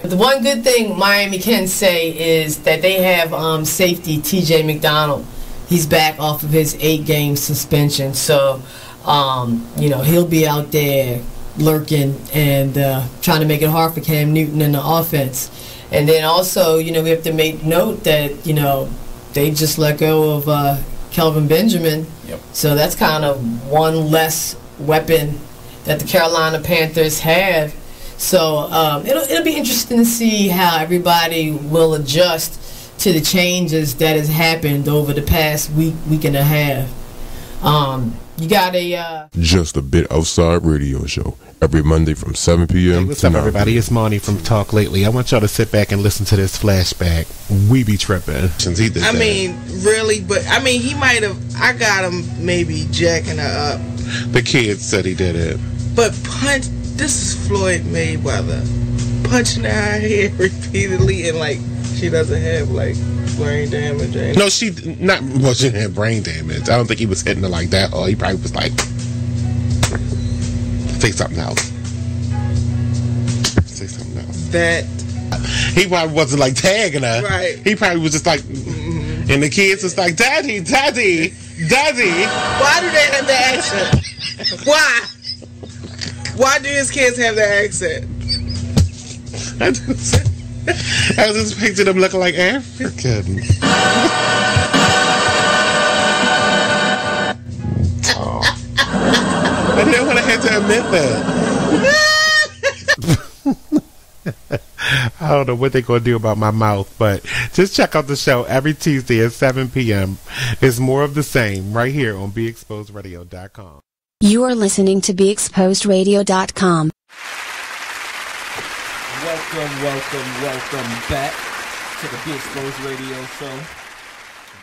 The one good thing Miami can say is that they have safety TJ McDonald. He's back off of his 8-game suspension, so you know, he'll be out there lurking and trying to make it hard for Cam Newton in the offense. And then also, you know, we have to make note that, you know, they just let go of Kelvin Benjamin. Yep. So that's kind of one less weapon that the Carolina Panthers have. So it'll be interesting to see how everybody will adjust to the changes that has happened over the past week and a half. You got a Just a Bit Outside radio show every Monday from 7 p.m. Hey, what's up, everybody? It's Monty from Talk Lately. I want y'all to sit back and listen to this flashback. We be tripping. I mean, really, but I mean, he might have. I got him maybe jacking her up. The kids said he did it. But this is Floyd Mayweather punching her head repeatedly, and like she doesn't have like brain damage. No, she wasn't have brain damage. I don't think he was hitting her like that. Or he probably was like, say something else. Say something else. That he probably wasn't like tagging her. Right. He probably was just like, and the kids was like, Daddy, Daddy, Daddy. Why do they have the accent? Why? Why do his kids have the accent? I just pictured them looking like African. Oh. I didn't want to have to admit that. I don't know what they're going to do about my mouth, but just check out the show every Tuesday at 7 p.m. It's more of the same right here on BeExposedRadio.com. You are listening to BeExposedRadio.com. Welcome back to the Be Exposed Radio Show.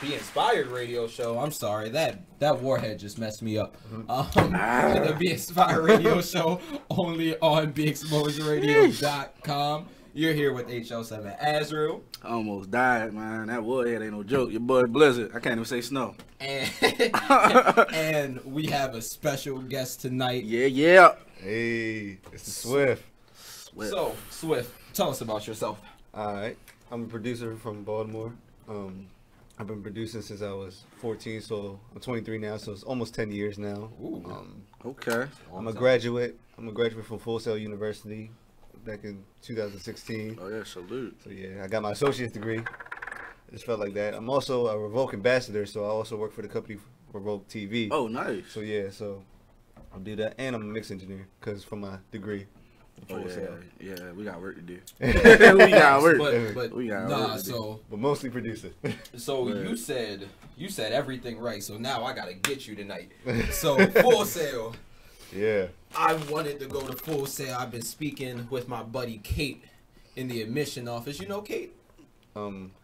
Be Inspired Radio Show. I'm sorry, that warhead just messed me up. The Be Inspired Radio Show only on BeExposedRadio.com. You're here with HLVII Azrael. I almost died, man. That warhead ain't no joke. Your boy Blizzard. I can't even say snow. And we have a special guest tonight. Yeah. Hey, it's the Swiff. So, Swiff, tell us about yourself. Alright, I'm a producer from Baltimore. I've been producing since I was 14, so I'm 23 now, so it's almost 10 years now. Ooh, okay. I'm a graduate from Full Sail University back in 2016. Oh yeah, salute. So yeah, I got my associate's degree. I just felt like that. I'm also a Revoke ambassador, so I also work for the company Revoke TV. Oh, nice. So yeah, so I'll do that, and I'm a mix engineer because from my degree. Oh, yeah, we got work to do. But mostly producer. So you said everything right. So now I gotta get you tonight. So Full Sail. Yeah. I wanted to go to Full Sail. I've been speaking with my buddy Kate in the admission office. You know Kate?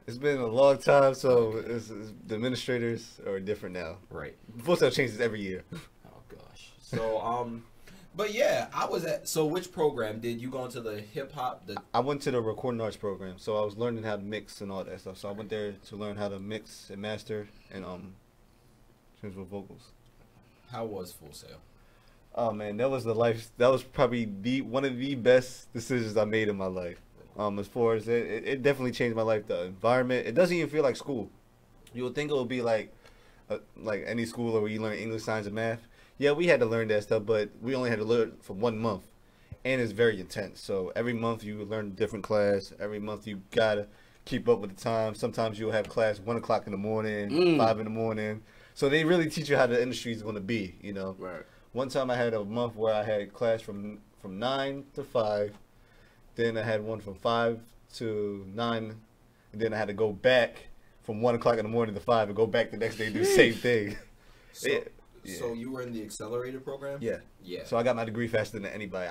It's been a long time, so the administrators are different now. Right. Full Sail changes every year. Oh gosh. So but yeah, so which program did you go into? The hip hop? I went to the recording arts program, so I was learning how to mix and all that stuff. So I went there to learn how to mix and master and change with vocals. How was Full Sail? Oh man, that was probably one of the best decisions I made in my life. As far as it definitely changed my life. The environment, it doesn't even feel like school. You would think it would be like any school where you learn English, science, and math. Yeah, we had to learn that stuff, but we only had to learn for 1 month, and it's very intense. So every month you learn a different class. Every month you gotta keep up with the time. Sometimes you'll have class 1 o'clock in the morning, 5 in the morning. So they really teach you how the industry is going to be, you know. Right. One time I had a month where I had class from 9 to 5. Then I had one from 5 to 9, and then I had to go back from 1 o'clock in the morning to 5 and go back the next day and do the same thing. So you were in the accelerated program? Yeah. Yeah. So I got my degree faster than anybody.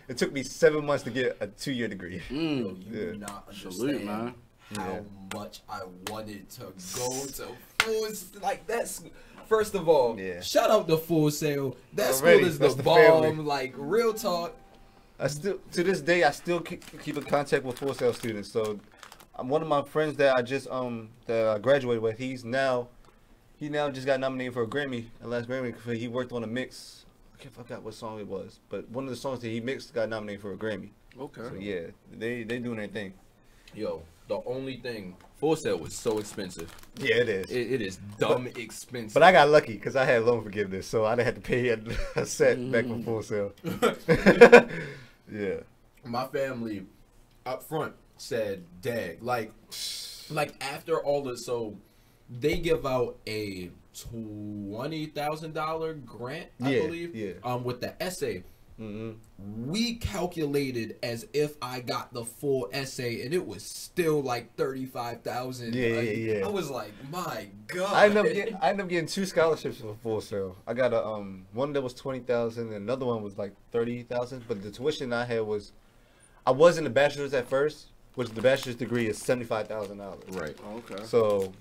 It took me 7 months to get a 2-year degree. You do not understand how much I wanted to go to Full. Like that's first of all, shout out to Full Sail. That school is the bomb. Family. Like real talk. To this day, I still keep in contact with Full Sail students. So one of my friends that I just that I graduated with, he now just got nominated for a Grammy, a last Grammy, because he worked on a mix. I forgot what song it was, but one of the songs that he mixed got nominated for a Grammy. Okay. So yeah, they doing their thing. Yo, the only thing, Full Sail was so expensive. Yeah, it is. It is dumb expensive. But I got lucky because I had loan forgiveness, so I didn't have to pay a set back from Full Sail. Yeah. My family up front said, "Dag, like after all this, so they give out a $20,000 grant, I believe, with the essay." We calculated as if I got the full essay, and it was still like 35,000. Yeah. I was like, my God. I ended up getting 2 scholarships for Full Sail. I got a one that was 20,000, and another one was like 30,000. But the tuition I had was, I was in the bachelor's at first, which the bachelor's degree is $75,000. Right. Okay. So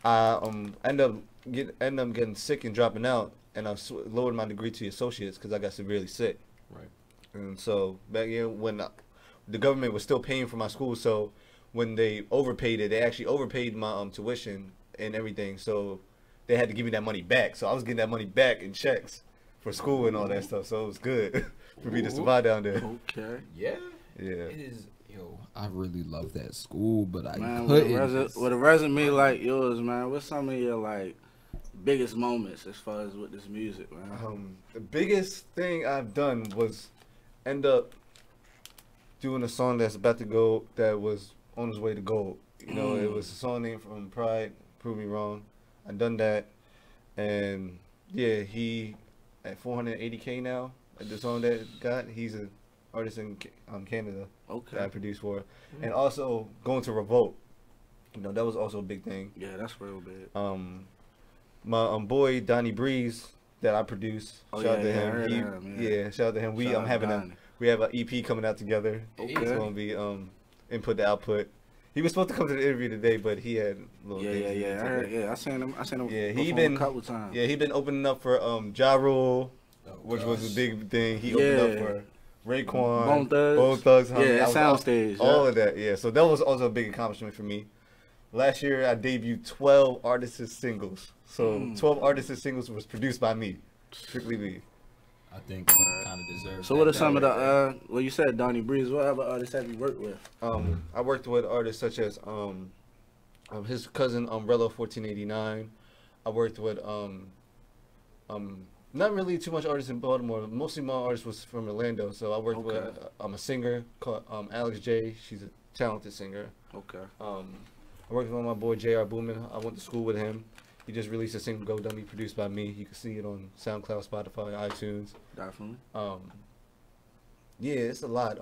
I ended up getting sick and dropping out. And I lowered my degree to associates because I got severely sick. Right. And so back in when the government was still paying for my school, so when they overpaid it, they actually overpaid my tuition and everything. So they had to give me that money back. So I was getting that money back in checks for school and all that stuff. So it was good for me to survive down there. Okay. Yeah. Yeah. It is. Yo, I really love that school, but I Man, couldn't. with a resume like yours, man, what's some of your like biggest moments as far as with this music, man? The biggest thing I've done was end up doing a song that's about to go, that was on its way to gold. You know, it was a song named from Pride, Prove Me Wrong. I done that, and yeah, he at 480K now. The song that got, he's an artist in Canada that I produced for, and also going to Revolt. You know, that was also a big thing. Yeah, that's real big. My boy Donnie Breeze that I produced. Shout out to him. Shout out to him. We we have an EP coming out together. Okay. It's gonna be input to output. He was supposed to come to the interview today, but he had little things. I seen him. Yeah, he been a couple times. Yeah, he been opening up for Ja Rule, which was a big thing. He opened up for Raekwon, Bone Thugs, Soundstage, all of that. Yeah, so that was also a big accomplishment for me. Last year I debuted 12 artists' singles. So 12 artists' singles was produced by me, strictly me. I think he kind of deserves. So what are some of the well, you said Donnie Breeze. What other artists have you worked with? I worked with artists such as his cousin Umbrella 1489. I worked with not really too much artists in Baltimore. Mostly my artists was from Orlando. So I worked with a singer called Alex J. She's a talented singer. Okay. I worked with my boy J.R. Boomin. I went to school with him. He just released a single, Go Dummy, produced by me. You can see it on SoundCloud, Spotify, iTunes. Definitely. Yeah, it's a lot.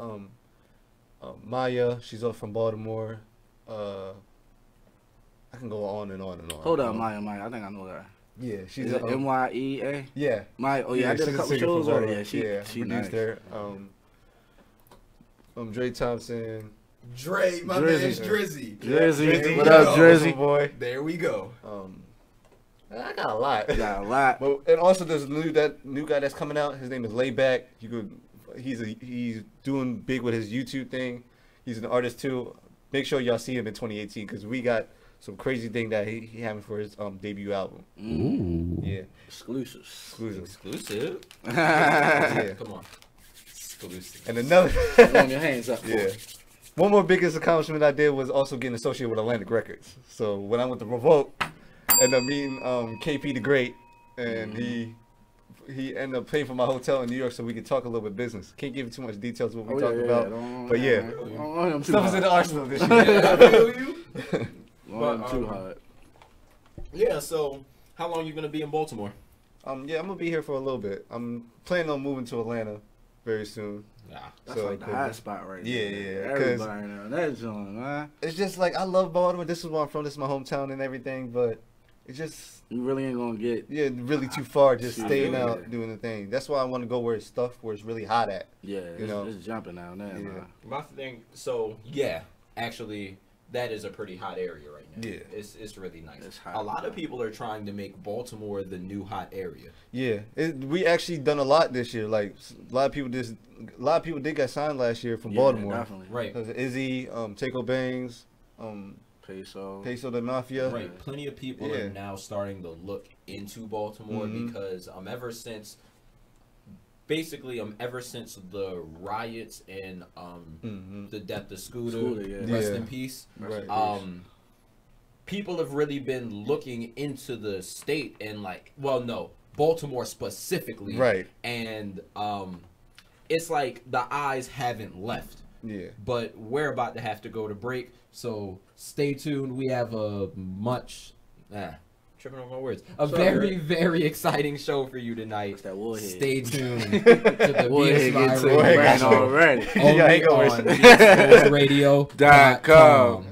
Maya, she's up from Baltimore. I can go on and on and on. Hold up, Maya. I think I know that. Yeah, she's MYEA. Yeah. Maya. Oh yeah, I did a couple shows already. Yeah, she produced nice. her. Dre Thompson. Dre, my man's Drizzy. Drizzy. What up, Drizzy? Boy. There we go. I got a lot. But, and also there's that new guy that's coming out. His name is Layback. He's doing big with his YouTube thing. He's an artist too. Make sure y'all see him in 2018 because we got some crazy thing that he having for his debut album. Ooh. Yeah. Exclusive. Yeah. Come on. Exclusive. And another. Warm your hands up. Yeah. One more biggest accomplishment I did was also getting associated with Atlantic Records. So when I went to Revolt, I ended up meeting KP the Great, and he ended up paying for my hotel in New York so we could talk a little bit business. Can't give you too much details of what we talked about, but stuff is in the arsenal this year. I feel you. Too hard. Yeah. So how long you gonna be in Baltimore? Yeah, I'm gonna be here for a little bit. I'm planning on moving to Atlanta very soon. Yeah, that's like the hot spot right there. Yeah. Everybody now that joint, man. It's just like I love Baltimore. This is where I'm from. This is my hometown and everything. But it's just you really ain't gonna get really too far. Just staying out doing the thing. That's why I want to go where it's really hot at. Yeah, it's jumping out there. Man. My thing. So yeah, actually, that is a pretty hot area right now. Yeah, it's really nice. It's hot, a lot of people are trying to make Baltimore the new hot area. Yeah, we actually done a lot this year. Like a lot of people did get signed last year from Baltimore. Definitely. Right. Izzy, Taco Bangs, Peso the Mafia. Right. Plenty of people are now starting to look into Baltimore because ever since basically ever since the riots and the death of Scooter, yeah. rest in peace. Right. People have really been looking into the state and like, well, no, Baltimore specifically, Right. And it's like the eyes haven't left. Yeah. But we're about to have to go to break, so stay tuned. We have a tripping over my words. Very, very exciting show for you tonight. That warhead. Stay tuned to the Warhead BSY gets Radio it Show. already. Only on BeExposedRadio.com.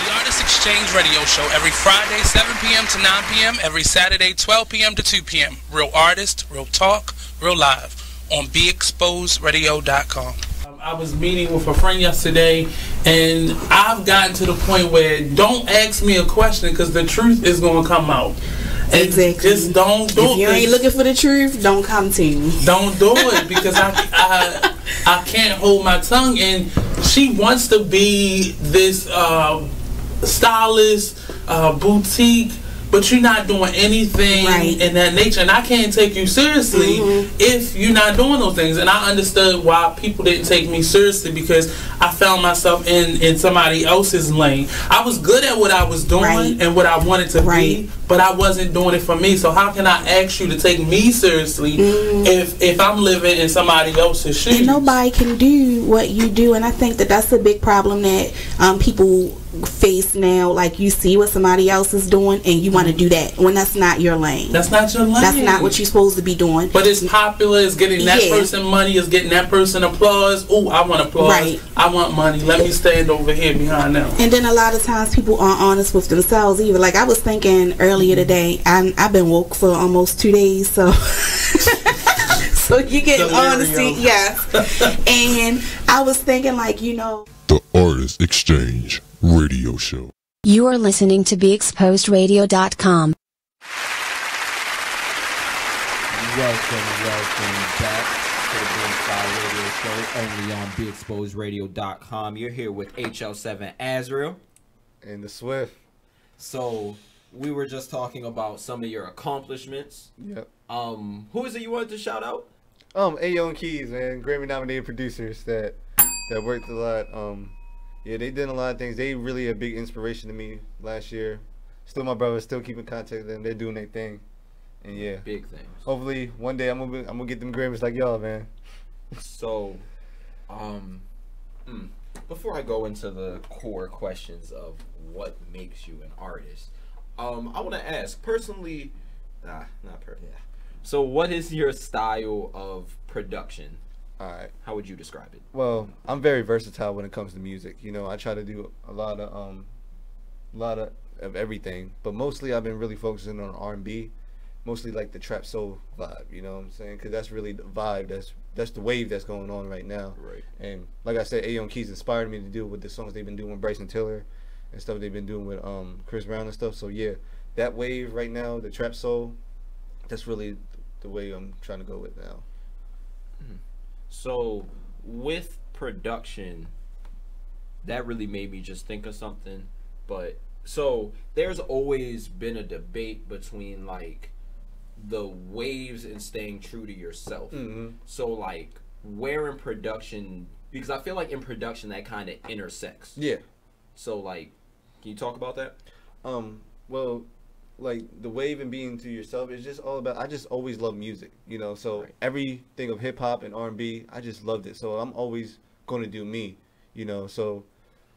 The Artist Exchange Radio Show every Friday, 7 p.m. to 9 p.m. Every Saturday, 12 p.m. to 2 p.m. Real artist, real talk, real live on BeExposedRadio.com. I was meeting with a friend yesterday, and I've gotten to the point where don't ask me a question because the truth is going to come out. And exactly. Just don't do it. If you ain't looking for the truth, don't come to me. Don't do it because I can't hold my tongue. And she wants to be this stylist, boutique, but you're not doing anything in that nature, and I can't take you seriously if you're not doing those things. And I understood why people didn't take me seriously because I found myself in somebody else's lane. I was good at what I was doing and what I wanted to be, but I wasn't doing it for me. So how can I ask you to take me seriously if I'm living in somebody else's shoes? And nobody can do what you do, and I think that that's a big problem that people face now. Like, you see what somebody else is doing and you want to do that when that's not your lane. That's not your lane. That's not what you're supposed to be doing. But it's popular, it's getting that person money, it's getting that person applause. Oh, I want applause, I want money, let me stand over here behind them. And then a lot of times people aren't honest with themselves either. Like, I was thinking earlier today, I've been woke for almost 2 days, so so you get honesty, and I was thinking, like, The Artist Exchange Radio Show. You are listening to BeExposedRadio.com. Welcome back to the BSY Radio Show, only on BeExposedRadio.com. You're here with HL7 Azrael. And the Swiff. So, we were just talking about some of your accomplishments. Yep. Who is it you wanted to shout out? Ayo and Keys, man. Grammy-nominated producers that worked a lot. Yeah, they did a lot of things. They really a big inspiration to me last year. Still my brothers, still keep in contact with them. They're doing their thing. And yeah. Big things. Hopefully one day I'm gonna get them Grammys like y'all, man. So, before I go into the core questions of what makes you an artist, I want to ask personally, So what is your style of production? Alright. How would you describe it? Well, I'm very versatile when it comes to music. I try to do a lot of everything, but mostly I've been really focusing on R&B, mostly like the trap soul vibe. You know what I'm saying? Because that's really the vibe. That's the wave that's going on right now. Right. And like I said, Ayo and Keys inspired me to do with the songs they've been doing with Bryson Tiller and stuff they've been doing with Chris Brown and stuff. So yeah, that wave right now, the trap soul, that's really the way I'm trying to go with now. So with production, that really made me just think of something. But so there's always been a debate between like the waves and staying true to yourself. So like where in production, because I feel like in production that kind of intersects. Yeah. So like, can you talk about that? Well, like the wave and being to yourself is just all about, I just always love music, so everything of hip hop and R&B, I just loved it. So I'm always going to do me, so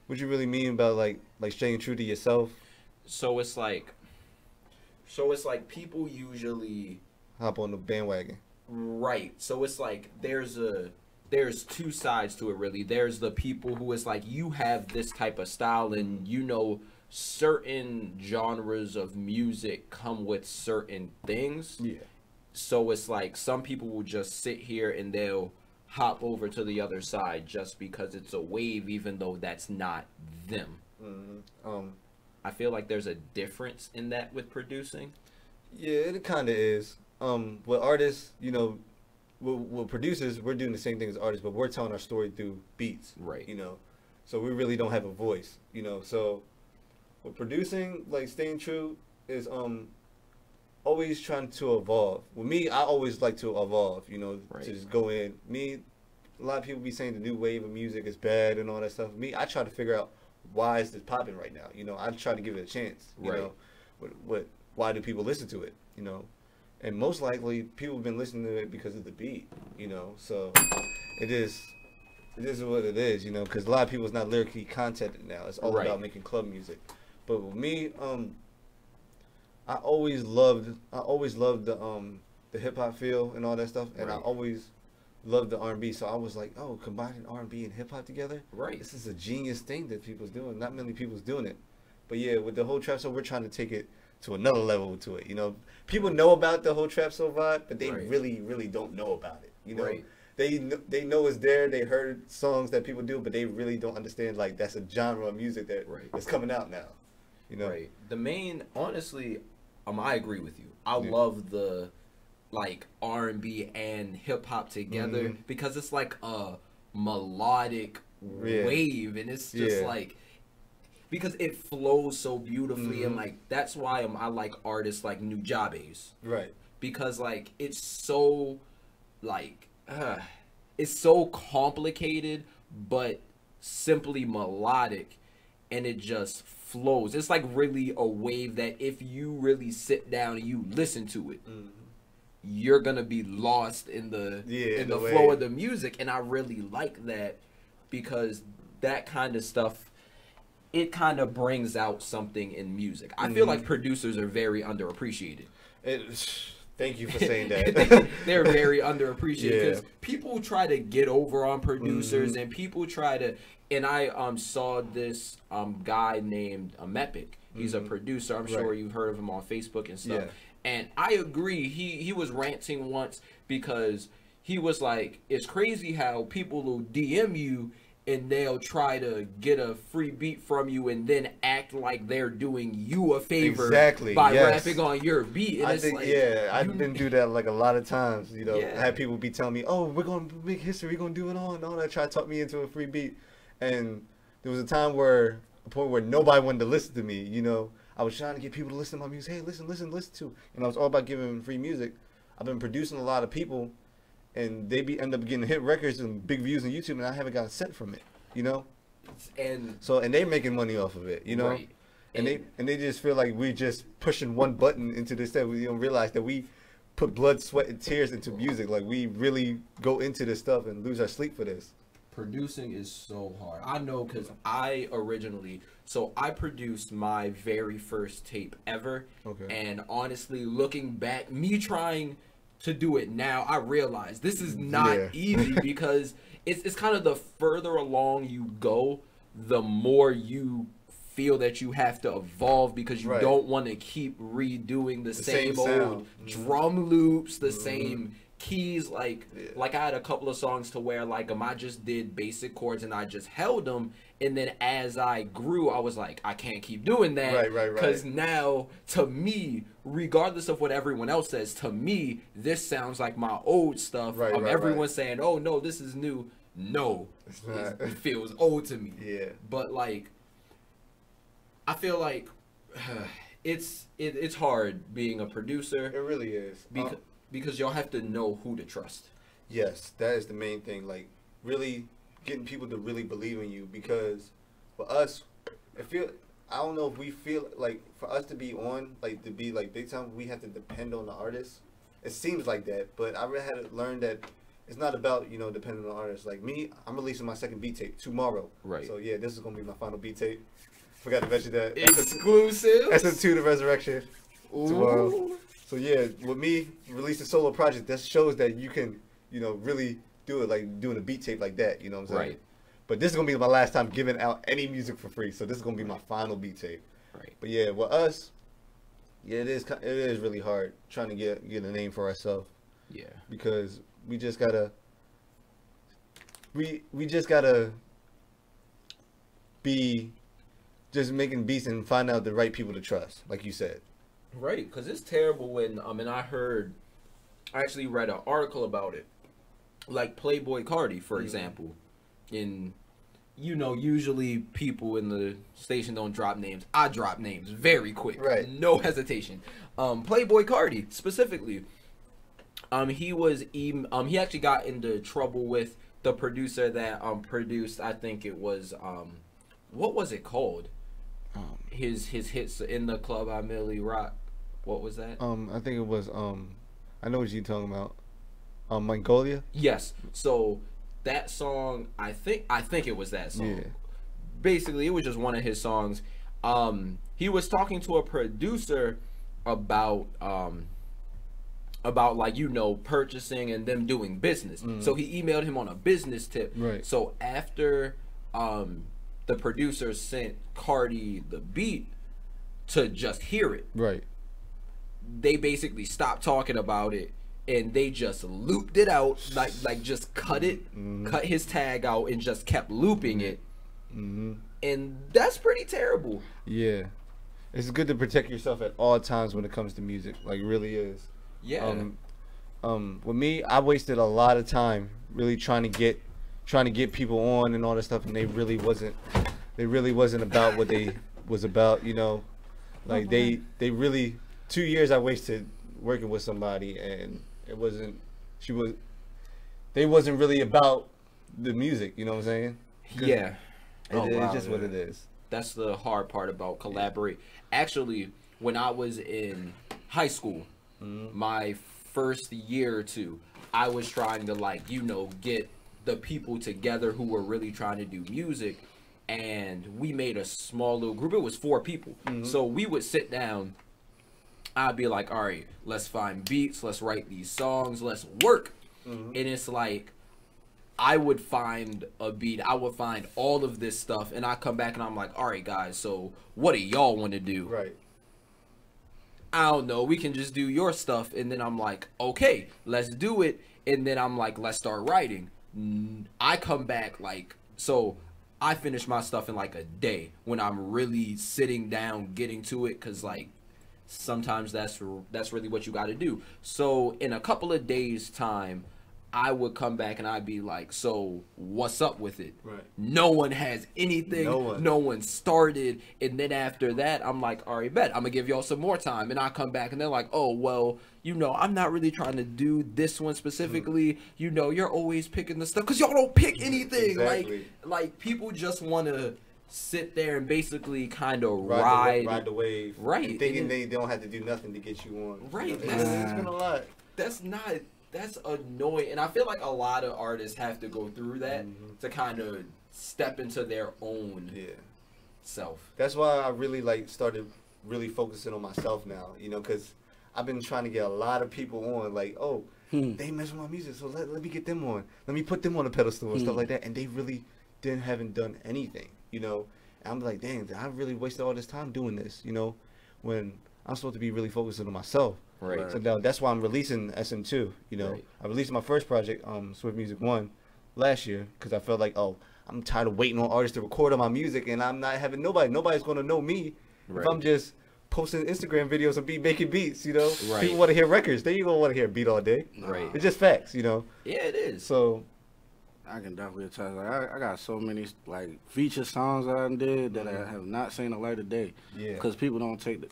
what you really mean about like staying true to yourself? So it's like people usually hop on the bandwagon. Right. So it's like there's two sides to it really. There's the people who is like, you have this type of style and certain genres of music come with certain things. Yeah. So it's like some people will just sit here and they'll hop over to the other side just because it's a wave, even though that's not them. I feel like there's a difference in that with producing. Yeah, it kind of is. With artists, with producers, we're doing the same thing as artists, but we're telling our story through beats. Right. So we really don't have a voice. So with producing, like staying true, is always trying to evolve. With me, I always like to evolve. You know, Right. to just go in. Me, a lot of people be saying the new wave of music is bad and all that stuff. Me, I try to figure out why is this popping right now. You know, I try to give it a chance. You Right. know, why do people listen to it? You know, and most likely people have been listening to it because of the beat. You know, so it is what it is. You know, because a lot of people is not lyrically contented now. It's all Right. about making club music. But with me, I always loved the hip hop feel and all that stuff, and I Right. always loved the R&B. So I was like, oh, combining R&B and hip hop together, Right. this is a genius thing that people's doing. Not many people's doing it, but yeah, with the whole trap soul, we're trying to take it to another level to it. You know, people know about the whole trap soul vibe, but they Right. really don't know about it. You know, Right. they know it's there. They heard songs that people do, but they really don't understand like that's a genre of music that Right. is coming out now. You know, Right. The main, honestly, I agree with you. I Yeah. love the like R&B and hip hop together Mhm. because it's like a melodic Yeah. wave, and it's just Yeah. like because it flows so beautifully, and Mhm. like that's why I like artists like Nujabes, right? because like it's so like it's so complicated but simply melodic, and it just flows. It's like really a wave that if you really sit down and you listen to it, you're gonna be lost in the the flow wave. of the music. And I really like that because that kind of stuff, it kind of brings out something in music. I feel like producers are very underappreciated. Thank you for saying that. They're very underappreciated because Yeah. people try to get over on producers, and people try to. And I saw this guy named Mepic. He's a producer. I'm sure Right. you've heard of him on Facebook and stuff. Yeah. And I agree. He was ranting once because he was like, "It's crazy how people will DM you and they'll try to get a free beat from you and then act like they're doing you a favor by rapping on your beat." And I it's think, like, I've been do that like a lot of times. You know, Yeah. I had people be telling me, "Oh, we're gonna make history. We're gonna do it on all that." Try to talk me into a free beat, and there was a point where nobody wanted to listen to me. You know, I was trying to get people to listen to my music. Hey, listen to. And I was all about giving them free music. I've been producing a lot of people, and they end up getting hit records and big views on YouTube, and I haven't got a cent from it. You know, and they're making money off of it. You know, Right. and they just feel like we're just pushing one button into this that we don't realize that we put blood, sweat, and tears into music. Like we really go into this stuff and lose our sleep for this. Producing is so hard. I know because I produced my very first tape ever. Okay. And honestly, looking back, me trying to do it now, I realize this is not Yeah. easy because it's kind of the further along you go, the more you feel that you have to evolve because you Right. don't want to keep redoing the same old sound. drum loops, the same keys. Like I had a couple of songs to where like I just did basic chords and I just held them, and then as I grew I was like, I can't keep doing that, Right. because now to me, regardless of what everyone else says, to me this sounds like my old stuff. Right, Everyone's saying, oh no, this is new. No, it feels old to me. Yeah. But like I feel like it's hard being a producer. It really is. Because y'all have to know who to trust. Yes, that is the main thing. Like, really getting people to really believe in you. Because for us, I don't know if we feel like for us to be on, like to be like big time, we have to depend on the artist. It seems like that, but I really had to learn that it's not about, depending on artists. Like me, I'm releasing my second beat tape tomorrow. Right. So yeah, this is gonna be my final beat tape. Forgot to mention that. Exclusive. SM2 The Resurrection tomorrow. So yeah, with me releasing solo project, that shows that you can, really do it, like doing a beat tape like that. You know what I'm saying? Right. But this is gonna be my last time giving out any music for free. So this is gonna be my final beat tape. Right. But yeah, with us, yeah, it is really hard trying to get a name for ourselves. Yeah. Because we just gotta be just making beats and find out the right people to trust, like you said. Right, because it's terrible when and I actually read an article about it, like Playboy Cardi, for example, in you know, usually people in the station don't drop names. I drop names very quick, Right? No hesitation. Playboy Cardi specifically. He actually got into trouble with the producer that produced. I think it was what was it called? His hits in the club I Merely Rock. What was that? I think it was I know what you're talking about. Mongolia. Yes. So that song, I think it was that song. Yeah. Basically, it was just one of his songs. He was talking to a producer about like, you know, purchasing and them doing business. So he emailed him on a business tip. Right. So after the producer sent Cardi the beat to just hear it. Right. They basically stopped talking about it and they just looped it out, like just cut it, cut his tag out and just kept looping it. And that's pretty terrible. Yeah. It's good to protect yourself at all times when it comes to music. Like, really is. Yeah. With me, I wasted a lot of time really trying to get people on and all that stuff, and they really wasn't about what they was about, you know. Like, they really 2 years I wasted working with somebody, and they wasn't really about the music, you know what I'm saying? Yeah. It's just what it is. That's the hard part about collaborate. Actually, when I was in high school, my first year or two, I was trying to, like, you know, get the people together who were really trying to do music, and we made a small little group. It was 4 people. So we would sit down. I'd be like, all right, let's find beats, let's write these songs, let's work. And it's like, I would find a beat, I would find all of this stuff, and I come back and I'm like, all right, guys, so what do y'all want to do? Right. I don't know, we can just do your stuff. And then I'm like, okay, let's do it. And then I'm like, let's start writing. I come back, like, so I finish my stuff in like a day when I'm really sitting down getting to it, because like sometimes that's really what you got to do. So in a couple of days time, I would come back and I'd be like, so what's up with it? Right. No one has anything. No one started. And then after that, I'm like, all right, bet. I'm going to give y'all some more time. And I come back and they're like, oh, well, you know, I'm not really trying to do this one specifically. You know, you're always picking the stuff because y'all don't pick anything. Exactly. Like people just want to sit there and basically kind of ride the wave. Right. And thinking they don't have to do nothing to get you on. Right. You know, it's been a lot. That's annoying, and I feel like a lot of artists have to go through that to kind of step into their own self. That's why I really started really focusing on myself now, you know, because I've been trying to get a lot of people on, like, oh, they mess with my music, so let me get them on. Let me put them on a pedestal and stuff like that, and they really haven't done anything, you know. And I'm like, dang, I really wasted all this time doing this, you know, when I'm supposed to be really focusing on myself. Right. So now that's why I'm releasing SM2. You know, I released my first project, Swiff Music 1, last year, because I felt like, oh, I'm tired of waiting on artists to record on my music, and I'm not having nobody's gonna know me if I'm just posting Instagram videos and making beats. You know, people want to hear records. They ain't gonna want to hear a beat all day. Right. It's just facts. You know. Yeah, it is. So I can definitely attest. Like I got so many like feature songs that I did that I have not seen the light of day. Yeah. Because people don't take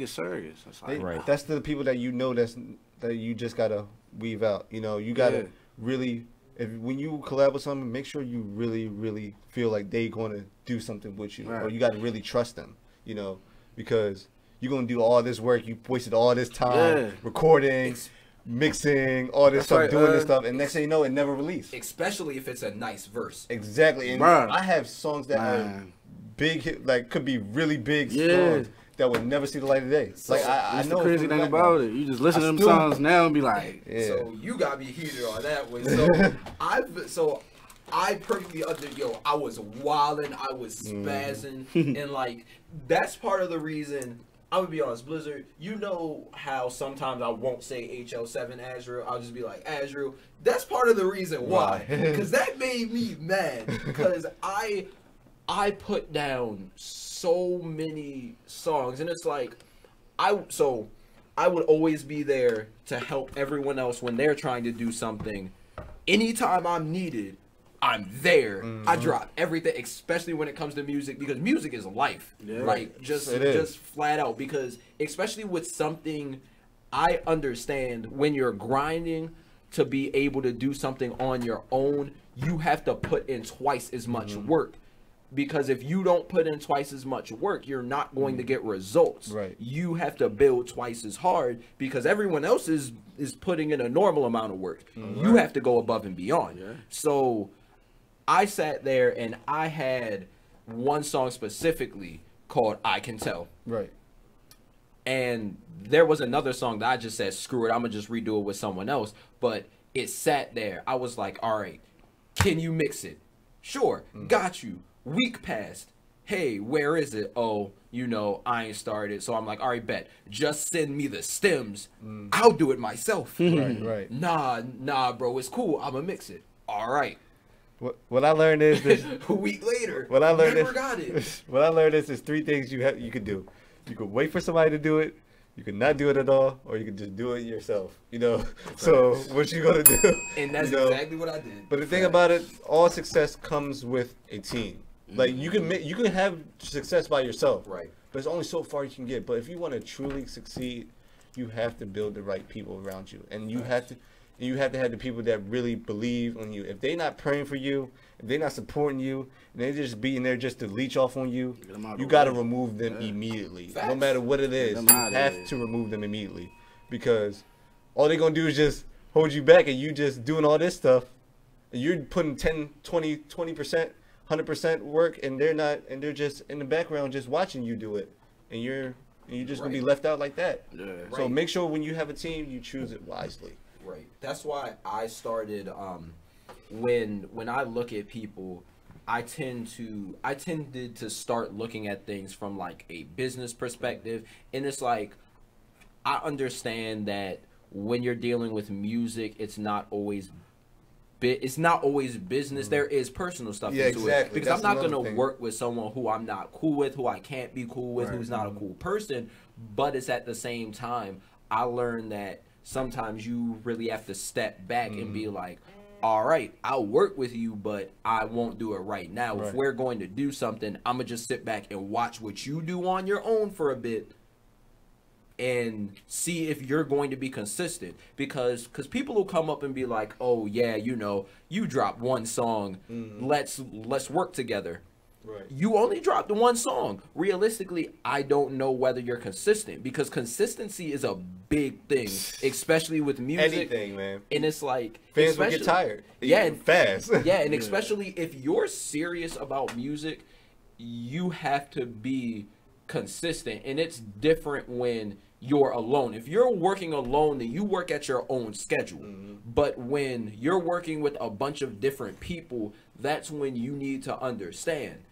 it serious. Like, that's the people that you know that you just gotta weave out. You know, you gotta really when you collab with someone, make sure you really, really feel like they gonna do something with you, or you gotta really trust them. You know, because you're gonna do all this work, you wasted all this time recording. Mixing all this stuff, doing this stuff, and next thing you know, it never released. Especially if it's a nice verse. Exactly, and I have songs that are big hit, like could be really big songs that would never see the light of day. So, like I know the crazy thing about it. You just listen to them songs now and be like, so you got me heated on that one. So I perfectly I was wilding, I was spazzing, and like that's part of the reason. I'm gonna be honest, Blizzard, you know how sometimes I won't say HL7 Azrael, I'll just be like Azrael. That's part of the reason why. Because that made me mad. Because I put down so many songs, and it's like I would always be there to help everyone else when they're trying to do something. Anytime I'm needed, I'm there. I drop everything, especially when it comes to music, because music is life. Yeah. Like just flat out. Because especially with something, I understand when you're grinding to be able to do something on your own, you have to put in twice as much work. Because if you don't put in twice as much work, you're not going to get results. Right. You have to build twice as hard because everyone else is putting in a normal amount of work. You have to go above and beyond. Yeah. So I sat there and I had one song specifically called I Can Tell. Right. And there was another song that I just said, screw it, I'm going to just redo it with someone else. But it sat there. I was like, all right, can you mix it? Sure, got you. Week passed. Hey, where is it? Oh, you know, I ain't started. So I'm like, all right, bet. Just send me the stems. I'll do it myself. Right. Nah, bro, it's cool. I'm going to mix it. All right. What I learned is this. A week later, what I learned never got it. What I learned is there's three things you could do. You could wait for somebody to do it. You can not do it at all, or you can just do it yourself. You know. So what you gonna do? And that's exactly what I did. But the thing about it, all success comes with a team. Like you can have success by yourself, right? But it's only so far you can get. But if you want to truly succeed, you have to build the right people around you, and you have to have the people that really believe on you. If they're not praying for you, if they're not supporting you, and they're just being there just to leech off on you, you got to remove them immediately. Facts. No matter what it is, you have to remove them immediately, because all they're gonna do is just hold you back, and you just doing all this stuff, and you're putting 10, 20, 20%. 100% work, and they're just in the background just watching you do it, and you're just gonna be left out like that. Yeah. So make sure when you have a team, you choose it wisely. Right. That's why I started. When I look at people, I tended to start looking at things from like a business perspective, and it's like I understand that when you're dealing with music, it's not always business. There is personal stuff into it. Because I'm not going to work with someone who I'm not cool with, who I can't be cool with, who's not a cool person. But it's at the same time, I learned that sometimes you really have to step back and be like, all right, I'll work with you, but I won't do it right now. If we're going to do something, I'm going to just sit back and watch what you do on your own for a bit and see if you're going to be consistent, because people will come up and be like, oh yeah, you know, you dropped one song, let's work together. Right. You only dropped the one song. Realistically, I don't know whether you're consistent, because consistency is a big thing, especially with music. Anything, man. And it's like fans will get tired. Fast. Yeah, and especially if you're serious about music, you have to be consistent, and it's different when you're alone. If you're working alone, then you work at your own schedule. But when you're working with a bunch of different people, that's when you need to understand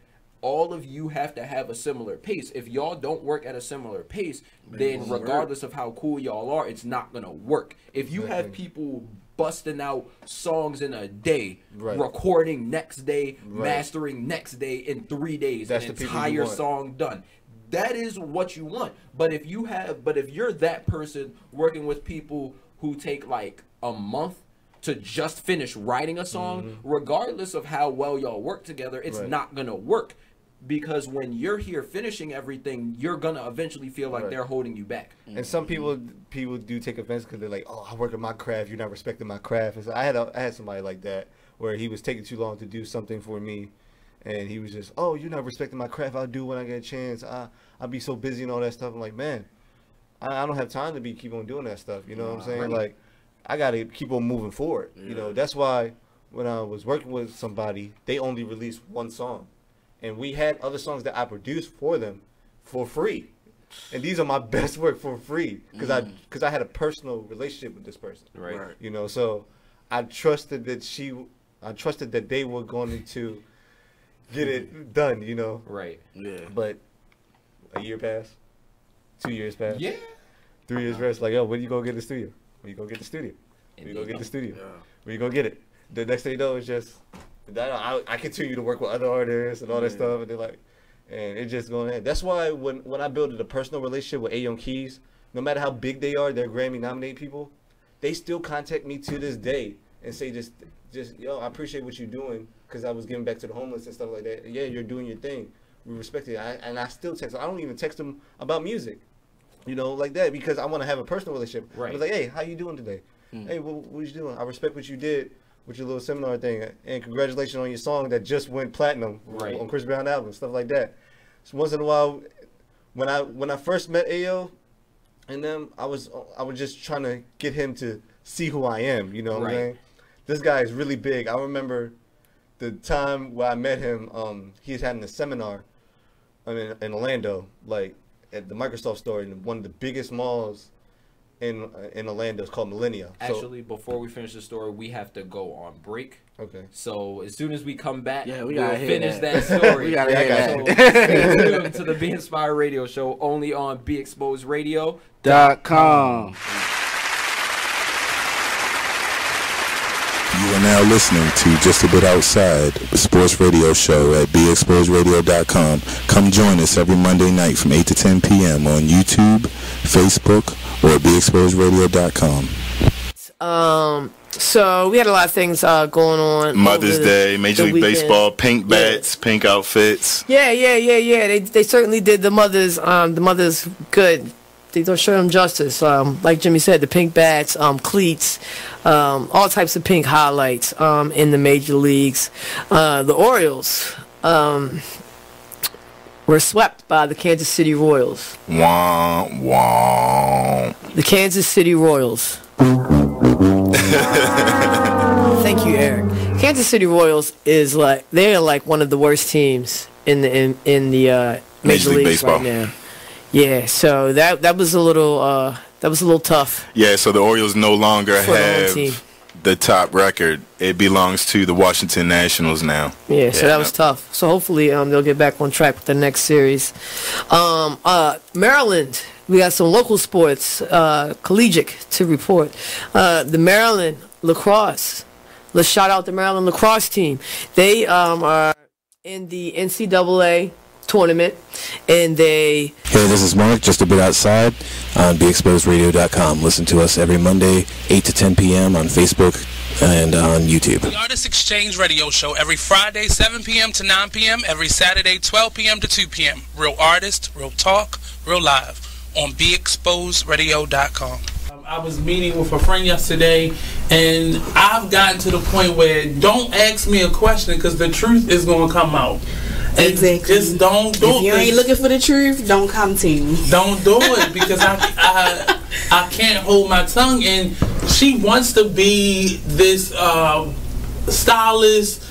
all of you have to have a similar pace. If y'all don't work at a similar pace, then regardless of how cool y'all are, it's not gonna work. If you have people busting out songs in a day, recording next day, mastering next day, in 3 days, that's an entire song done. That is what you want. But if you're that person working with people who take like a month to just finish writing a song, regardless of how well y'all work together, it's not gonna work. Because when you're here finishing everything, you're gonna eventually feel like they're holding you back. And some people do take offense because they're like, "Oh, I work at my craft. You're not respecting my craft." And so I had somebody like that where he was taking too long to do something for me, and he was just, "Oh, you're not respecting my craft. I'll do when I get a chance. I'll be so busy and all that stuff." I'm like, man, I don't have time to keep on doing that stuff. You know what I'm saying? Like, I gotta keep on moving forward. You know, that's why when I was working with somebody, they only released one song. And we had other songs that I produced for them for free. And these are my best work for free because I had a personal relationship with this person. Right. You know, so I trusted that they were going to get it done, you know. Right. Yeah. But a year passed, 2 years passed. Yeah. 3 years passed. Like, yo, when you go get the studio? When you go get the studio? When you go get the studio? When you go get it? The next thing you know, it's just I continue to work with other artists and all that stuff, and they're like, and it's just going ahead. That's why when I built a personal relationship with A. Keys, no matter how big they are, they're Grammy nominated people, they still contact me to this day and say just yo, I appreciate what you're doing, because I was giving back to the homeless and stuff like that. Yeah, you're doing your thing. We respect it. And I still text. I don't even text them about music, you know, like that, because I want to have a personal relationship. Right. I was like, hey, how you doing today? Hey, what you doing? I respect what you did with your little seminar thing, and congratulations on your song that just went platinum on Chris Brown album, stuff like that. So once in a while, when I first met Ayo and them, I was just trying to get him to see who I am, you know what I'm saying? This guy is really big. I remember the time where I met him, he was having a seminar in Orlando, like at the Microsoft store in one of the biggest malls in Orlando. It's called Millennia. Actually, before we finish the story, we have to go on break. Okay. So as soon as we come back, we we'll gotta finish that. that story. We gotta hear that. Stay tuned to the Be Inspired Radio Show, only on BeExposedRadio.com. You are now listening to Just a Bit Outside, the sports radio show at BeExposedRadio.com. Come join us every Monday night from 8 to 10 p.m. on YouTube, Facebook, or BeExposedRadio.com. So we had a lot of things going on. Mother's Day, Major League Baseball, pink bats, pink outfits. Yeah. They certainly did the mothers good. They don't show them justice. Like Jimmy said, the pink bats, cleats, all types of pink highlights in the major leagues. The Orioles were swept by the Kansas City Royals. Wah, wah. The Kansas City Royals. Thank you, Eric. Kansas City Royals is they're like one of the worst teams in the major leagues Baseball right now. Yeah, so that was a little tough. Yeah, so the Orioles no longer have the top record. It belongs to the Washington Nationals now. Yeah, so that was tough. So hopefully they'll get back on track with the next series. Maryland, we got some local sports, collegiate to report. The Maryland lacrosse. Let's shout out the Maryland lacrosse team. They are in the NCAA tournament, and Hey, this is Mark, just a bit outside on BeExposedRadio.com. Listen to us every Monday, 8 to 10 p.m. on Facebook and on YouTube. The Artist Exchange Radio Show every Friday, 7 p.m. to 9 p.m., every Saturday, 12 p.m. to 2 p.m. Real artist, real talk, real live on BeExposedRadio.com. I was meeting with a friend yesterday, and I've gotten to the point where don't ask me a question because the truth is going to come out. Exactly. Just don't do it. If you ain't looking for the truth, don't come to me. Don't do it because I can't hold my tongue. And she wants to be this stylist,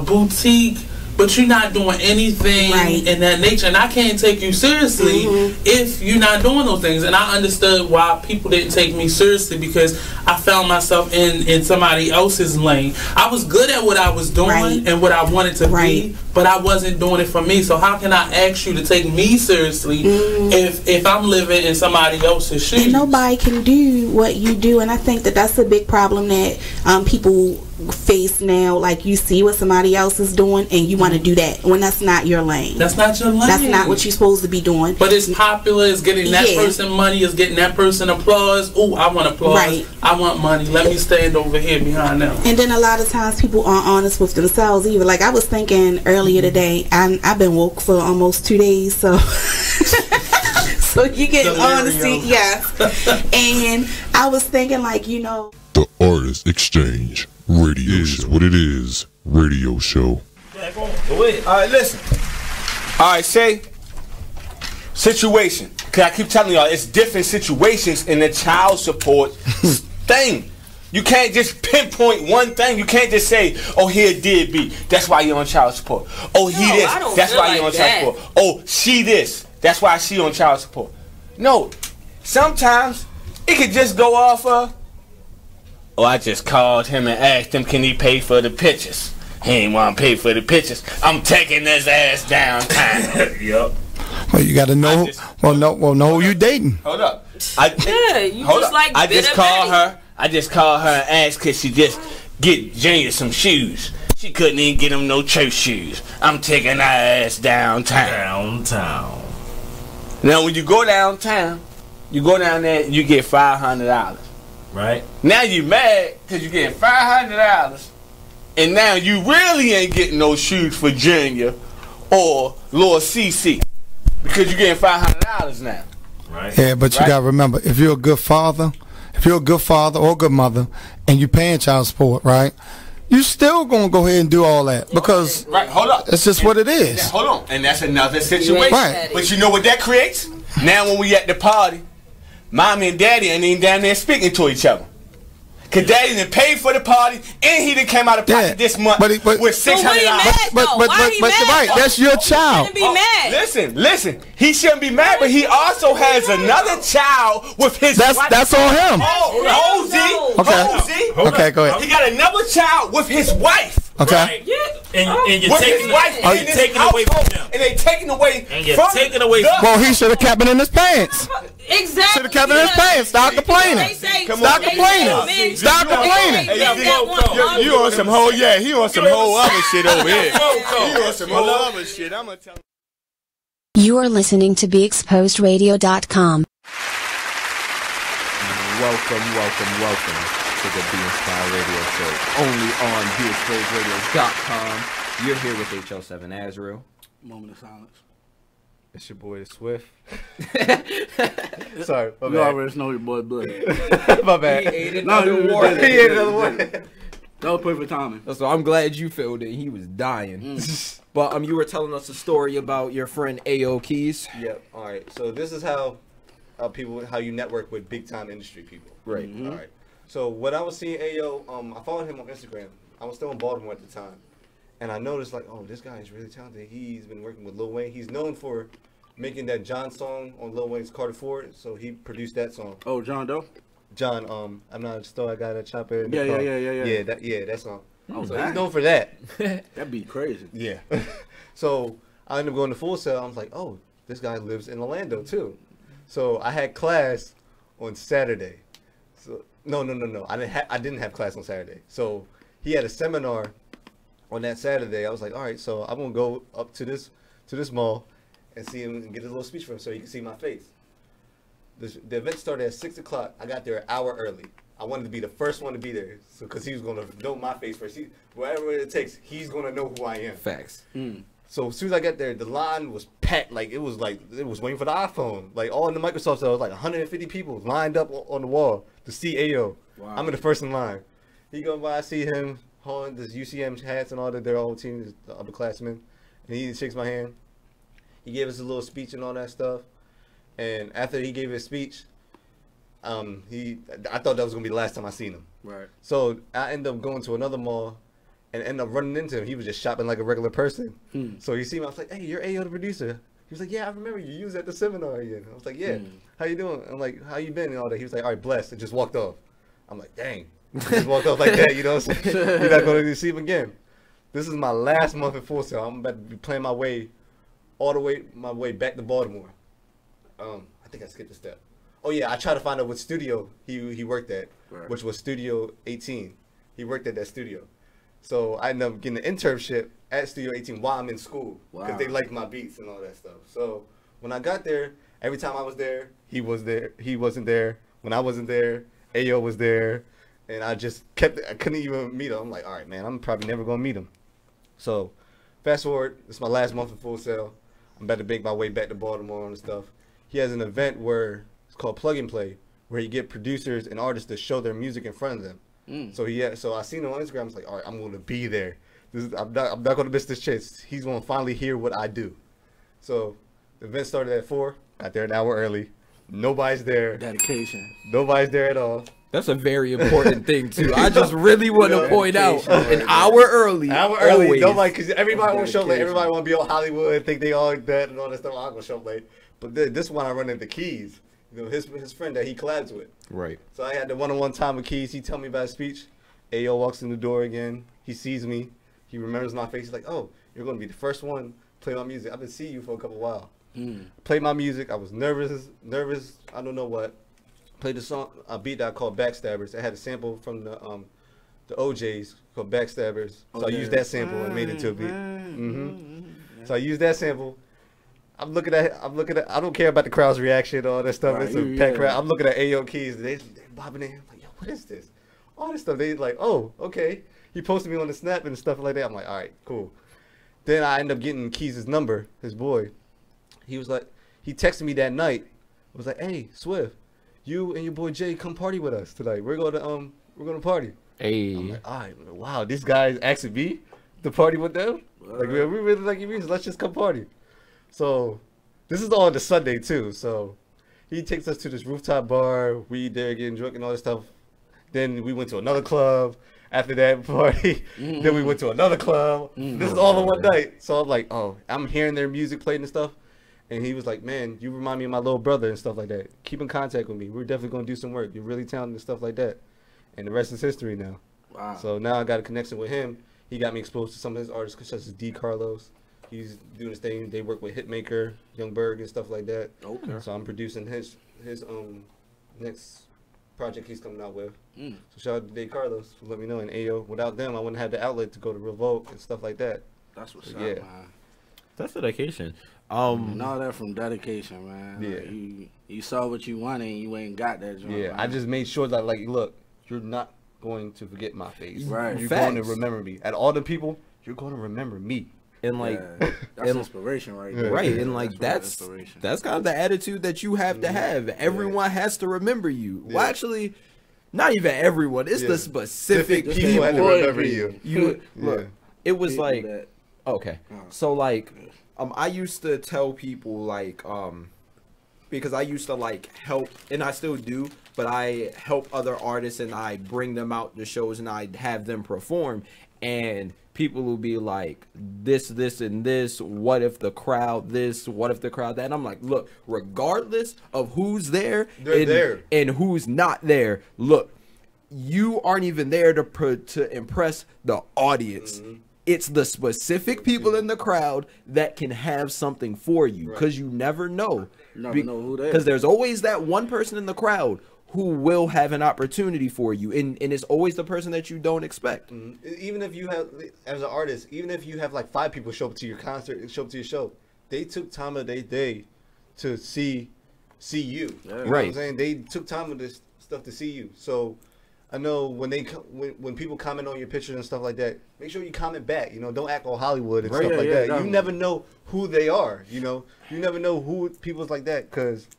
boutique, but you're not doing anything in that nature, and I can't take you seriously if you're not doing those things. And I understood why people didn't take me seriously, because I found myself in somebody else's lane. I was good at what I was doing and what I wanted to be, but I wasn't doing it for me. So how can I ask you to take me seriously if I'm living in somebody else's shoes? And nobody can do what you do, and I think that's a big problem that people face now. Like, you see what somebody else is doing and you want to do that when that's not your lane. That's not your lane. That's not what you're supposed to be doing. But it's popular, it's getting that person money, it's getting that person applause. Oh, I want applause, I want money, let me stand over here behind them. And then a lot of times people aren't honest with themselves either. Like, I was thinking earlier today, I've been woke for almost 2 days, so so you get honesty, and I was thinking, like, you know, the Artist Exchange Radio Show. What it is, radio show. Go ahead. All right, listen. All right, say situation. Cause I keep telling y'all, it's different situations in the child support thing. You can't just pinpoint one thing. You can't just say, "Oh, here did be. That's why you're on child support. Oh, he this. That's why you're on child support. Oh, she this. That's why she on child support." No, sometimes it could just go off of, "Oh, I just called him and asked him, can he pay for the pictures? He ain't want to pay for the pictures. I'm taking his ass downtown." Yup. Well, you got to know. Know who you dating. Hold up. I just called her and asked, could she just get Junior some shoes? She couldn't even get him no church shoes. I'm taking her ass downtown. Now, when you go downtown, you go down there, you get $500. Right. Now you mad because you getting $500, and now you really ain't getting no shoes for Junior or Lord CC because you getting $500 now. Right. Yeah, but you gotta remember, if you're a good father or a good mother, and you paying child support, right? You still gonna go ahead and do all that because hold up. It's just what it is. Yeah, hold on, and that's another situation. Right. But you know what that creates? Now when we at the party, mommy and daddy ain't even down there speaking to each other. Cause daddy done paid for the party and he done came out of pocket this month with $600. Right, that's your child. Be mad. Listen. He shouldn't be mad, but he also has another child with his wife. That's on him. Okay, go ahead. He got another child with his wife. Okay. Right. And you're taking away from him. And they taking away and you're taking away from Well, he should have kept it in his pants. Exactly. Should have kept it in his pants. Stop complaining. Stop complaining. Stop complaining. You on some whole, he on some whole other shit over here. He on some whole other shit. I'm gonna tell you. You are listening to BeExposedRadio.com. Welcome to the Be Inspired Radio Show, only on BeExposedRadio.com. You're here with HLVII Azrael. Moment of silence. It's your boy, Swiff. Sorry, my bad. You already know your boy Blood. My bad. He ate another one. He ate another one. That was perfect timing. So I'm glad you filled it. He was dying. But you were telling us a story about your friend A.O. Keys. Yep. All right. So this is how you network with big time industry people. Right. All right. So when I was seeing A.O., I followed him on Instagram. I was still in Baltimore at the time. And I noticed, like, oh, this guy is really talented. He's been working with Lil Wayne. He's known for making that John song on Lil Wayne's Carter Ford. So he produced that song. Oh, John Doe? John, I'm not a store. I got a chopper in the Yeah, car. yeah. That song. Oh, so he's known for that. That'd be crazy. Yeah. So I ended up going to Full Sail. I was like, oh, this guy lives in Orlando, too. So I had class on Saturday. So no. I didn't have class on Saturday. So he had a seminar on that Saturday. I was like, all right, so I'm gonna go up to this mall and see him and get a little speech from him so he can see my face. The event started at 6 o'clock. I got there an hour early. I wanted to be the first one to be there, so because he was gonna know my face first. Whatever it takes, he's gonna know who I am. Facts. So as soon as I got there, the line was packed. Like it was waiting for the iPhone. Like all in the Microsoft store, it was like 150 people lined up on the wall to see Ayo. Wow. I'm in the first in line. He going by, I see him holding this UCM hats and all that. Their whole team, the upperclassmen, and he shakes my hand. He gave us a little speech and all that stuff. And after he gave his speech, I thought that was gonna be the last time I seen him. Right. So I ended up going to another mall and ended up running into him. He was just shopping like a regular person. So he seen me. I was like, "Hey, you're Ayo the producer." He was like, "Yeah, I remember you. You was at the seminar again." I was like, "Yeah, how you doing?" I'm like, "How you been?" and all that. He was like, "All right, blessed," and just walked off. I'm like, "Dang." Just walked off like that, you know what I'm saying? You're not going to see him again. This is my last month at Full Sail. I'm about to be playing my way back to Baltimore. I think I skipped a step. Oh yeah, I tried to find out what studio he worked at, which was Studio 18. He worked at that studio. So I ended up getting an internship at Studio 18 while I'm in school because they liked my beats and all that stuff. So when I got there, every time I was there, he was there. He wasn't there. When I wasn't there, Ayo was there. And I just I couldn't even meet him. I'm like, all right, man, I'm probably never going to meet him. So fast forward, this is my last month in Full Sail. I'm about to make my way back to Baltimore and stuff. He has an event where it's called Plug and Play, where he get producers and artists to show their music in front of them. So I seen him on Instagram. I was like, all right, I'm going to be there. I'm not going to miss this chance. He's going to finally hear what I do. So the event started at 4. Got there an hour early. Nobody's there. Dedication. Nobody's there at all. That's a very important thing too. I just really want to point out an hour early. Always. Nobody, because everybody want to show late. Everybody want to be on Hollywood, think they all that and all that stuff. I'm gonna show late. But this one I run into Keys. You know, his friend that he collabs with. Right. So I had the one-on-one time with Keys. He tell me about his speech. Ayo walks in the door again. He sees me. He remembers my face. He's like, "Oh, you're gonna be the first one to play my music. I've been seeing you for a couple of while." Played my music. I was nervous. I don't know what. Played a beat that I called Backstabbers. I had a sample from the OJs called Backstabbers. So I used that sample and made it to a beat. So I used that sample. I'm looking at I don't care about the crowd's reaction or all that stuff. It's a packed crowd. I'm looking at Ayo Keys. They bobbing in. I'm like, yo, what is this? All this stuff. They like, oh, okay. He posted me on the Snap and stuff like that. I'm like, all right, cool. Then I end up getting Keys' number, his boy. He was like, he texted me that night. Was like, hey, Swiff, you and your boy Jay come party with us tonight. We're gonna party. Hey. I'm like, all right, wow, this guy's asking me to party with them. Like, we really like your music. Let's just come party. So this is all on the Sunday too. So he takes us to this rooftop bar. We there getting drunk and all this stuff. Then we went to another club. After that party, then we went to another club. This is all in one night. So I'm like, oh, I'm hearing their music playing and stuff. And he was like, man, you remind me of my little brother and stuff like that. Keep in contact with me. We're definitely going to do some work. You're really talented and stuff like that. And the rest is history now. Wow. So now I got a connection with him. He got me exposed to some of his artists, such as D. Carlos. He's doing his thing. They work with Hitmaker, Young Berg, and stuff like that. Okay. So I'm producing his next project he's coming out with. So shout out to D. Carlos for letting me know. And Ayo, without them, I wouldn't have the outlet to go to Revoke and stuff like that. That's what's so, up, yeah. man. That's dedication. And all that from dedication, man. Yeah. Like you saw what you wanted and you ain't got that joint. Yeah, man. I just made sure that, like, look, you're not going to forget my face. Right. You're Facts. going to remember me. At all the people, you're going to remember me. And like, that's inspiration right there. Right, and like that's that's kind of the attitude that you have to have. Everyone has to remember you. Well, actually, not even everyone. It's the specific people have to remember you. Look, it was People like that- okay. So like, I used to tell people like because I used to like help, and I still do, but I help other artists and I bring them out to shows and I have them perform, and people will be like, this, and this. What if the crowd this? What if the crowd that? And I'm like, look, regardless of who's there, and who's not there, look, you aren't even there to impress the audience. It's the specific people in the crowd that can have something for you, because you never know. Because there's always that one person in the crowd who will have an opportunity for you, and it's always the person that you don't expect. Even if you have, as an artist, even if you have like 5 people show up to your concert and show up to your show, they took time of their day to see you. You know what I'm saying? They took time of this stuff to see you. So I know when people comment on your pictures and stuff like that, make sure you comment back. You know, don't act all Hollywood and stuff like that. You never know who they are. You know, you never know who people's like that, because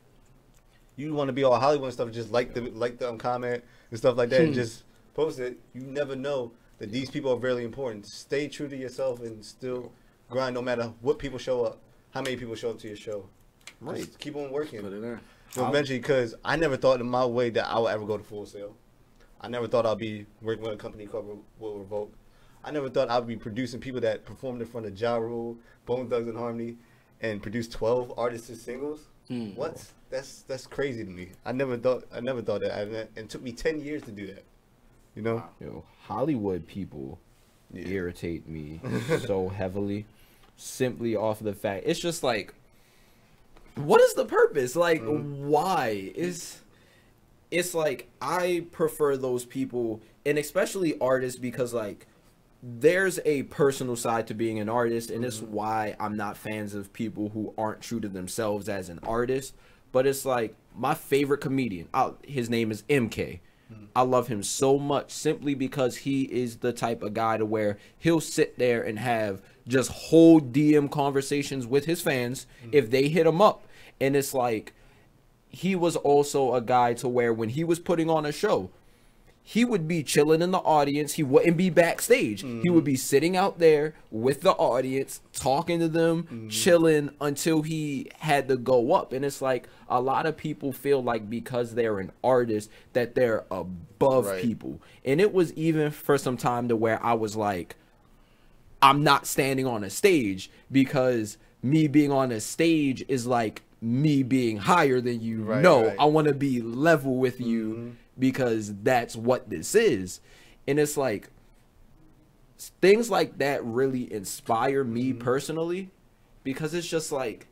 you want to be all Hollywood and stuff, just like the comment and stuff like that, and just post it. You never know that these people are very important. Stay true to yourself and still grind, no matter what people show up, how many people show up to your show. Right. Just keep on working. Put it in. Eventually, because I never thought in my way that I would ever go to Full Sail. I never thought I'd be working with a company called Will Revoke. I never thought I'd be producing people that performed in front of Ja Rule, Bone Thugs and Harmony, and produced 12 artists' singles. What? That's crazy to me. I never thought that, and it took me 10 years to do that. You know, Hollywood people irritate me so heavily, simply off of the fact it's just like, what is the purpose? Like, why? It's like, I prefer those people, and especially artists, because like there's a personal side to being an artist, and it's why I'm not fans of people who aren't true to themselves as an artist. But it's like, my favorite comedian, his name is MK. I love him so much simply because he is the type of guy to where he'll sit there and have just whole DM conversations with his fans if they hit him up. And it's like, he was also a guy to where when he was putting on a show, he would be chilling in the audience. He wouldn't be backstage. He would be sitting out there with the audience, talking to them, chilling until he had to go up. And it's like, a lot of people feel like because they're an artist that they're above people. And it was even for some time to where I was like, I'm not standing on a stage, because me being on a stage is like me being higher than you. I want to be level with you, because that's what this is. And it's like, things like that really inspire me personally, because it's just like,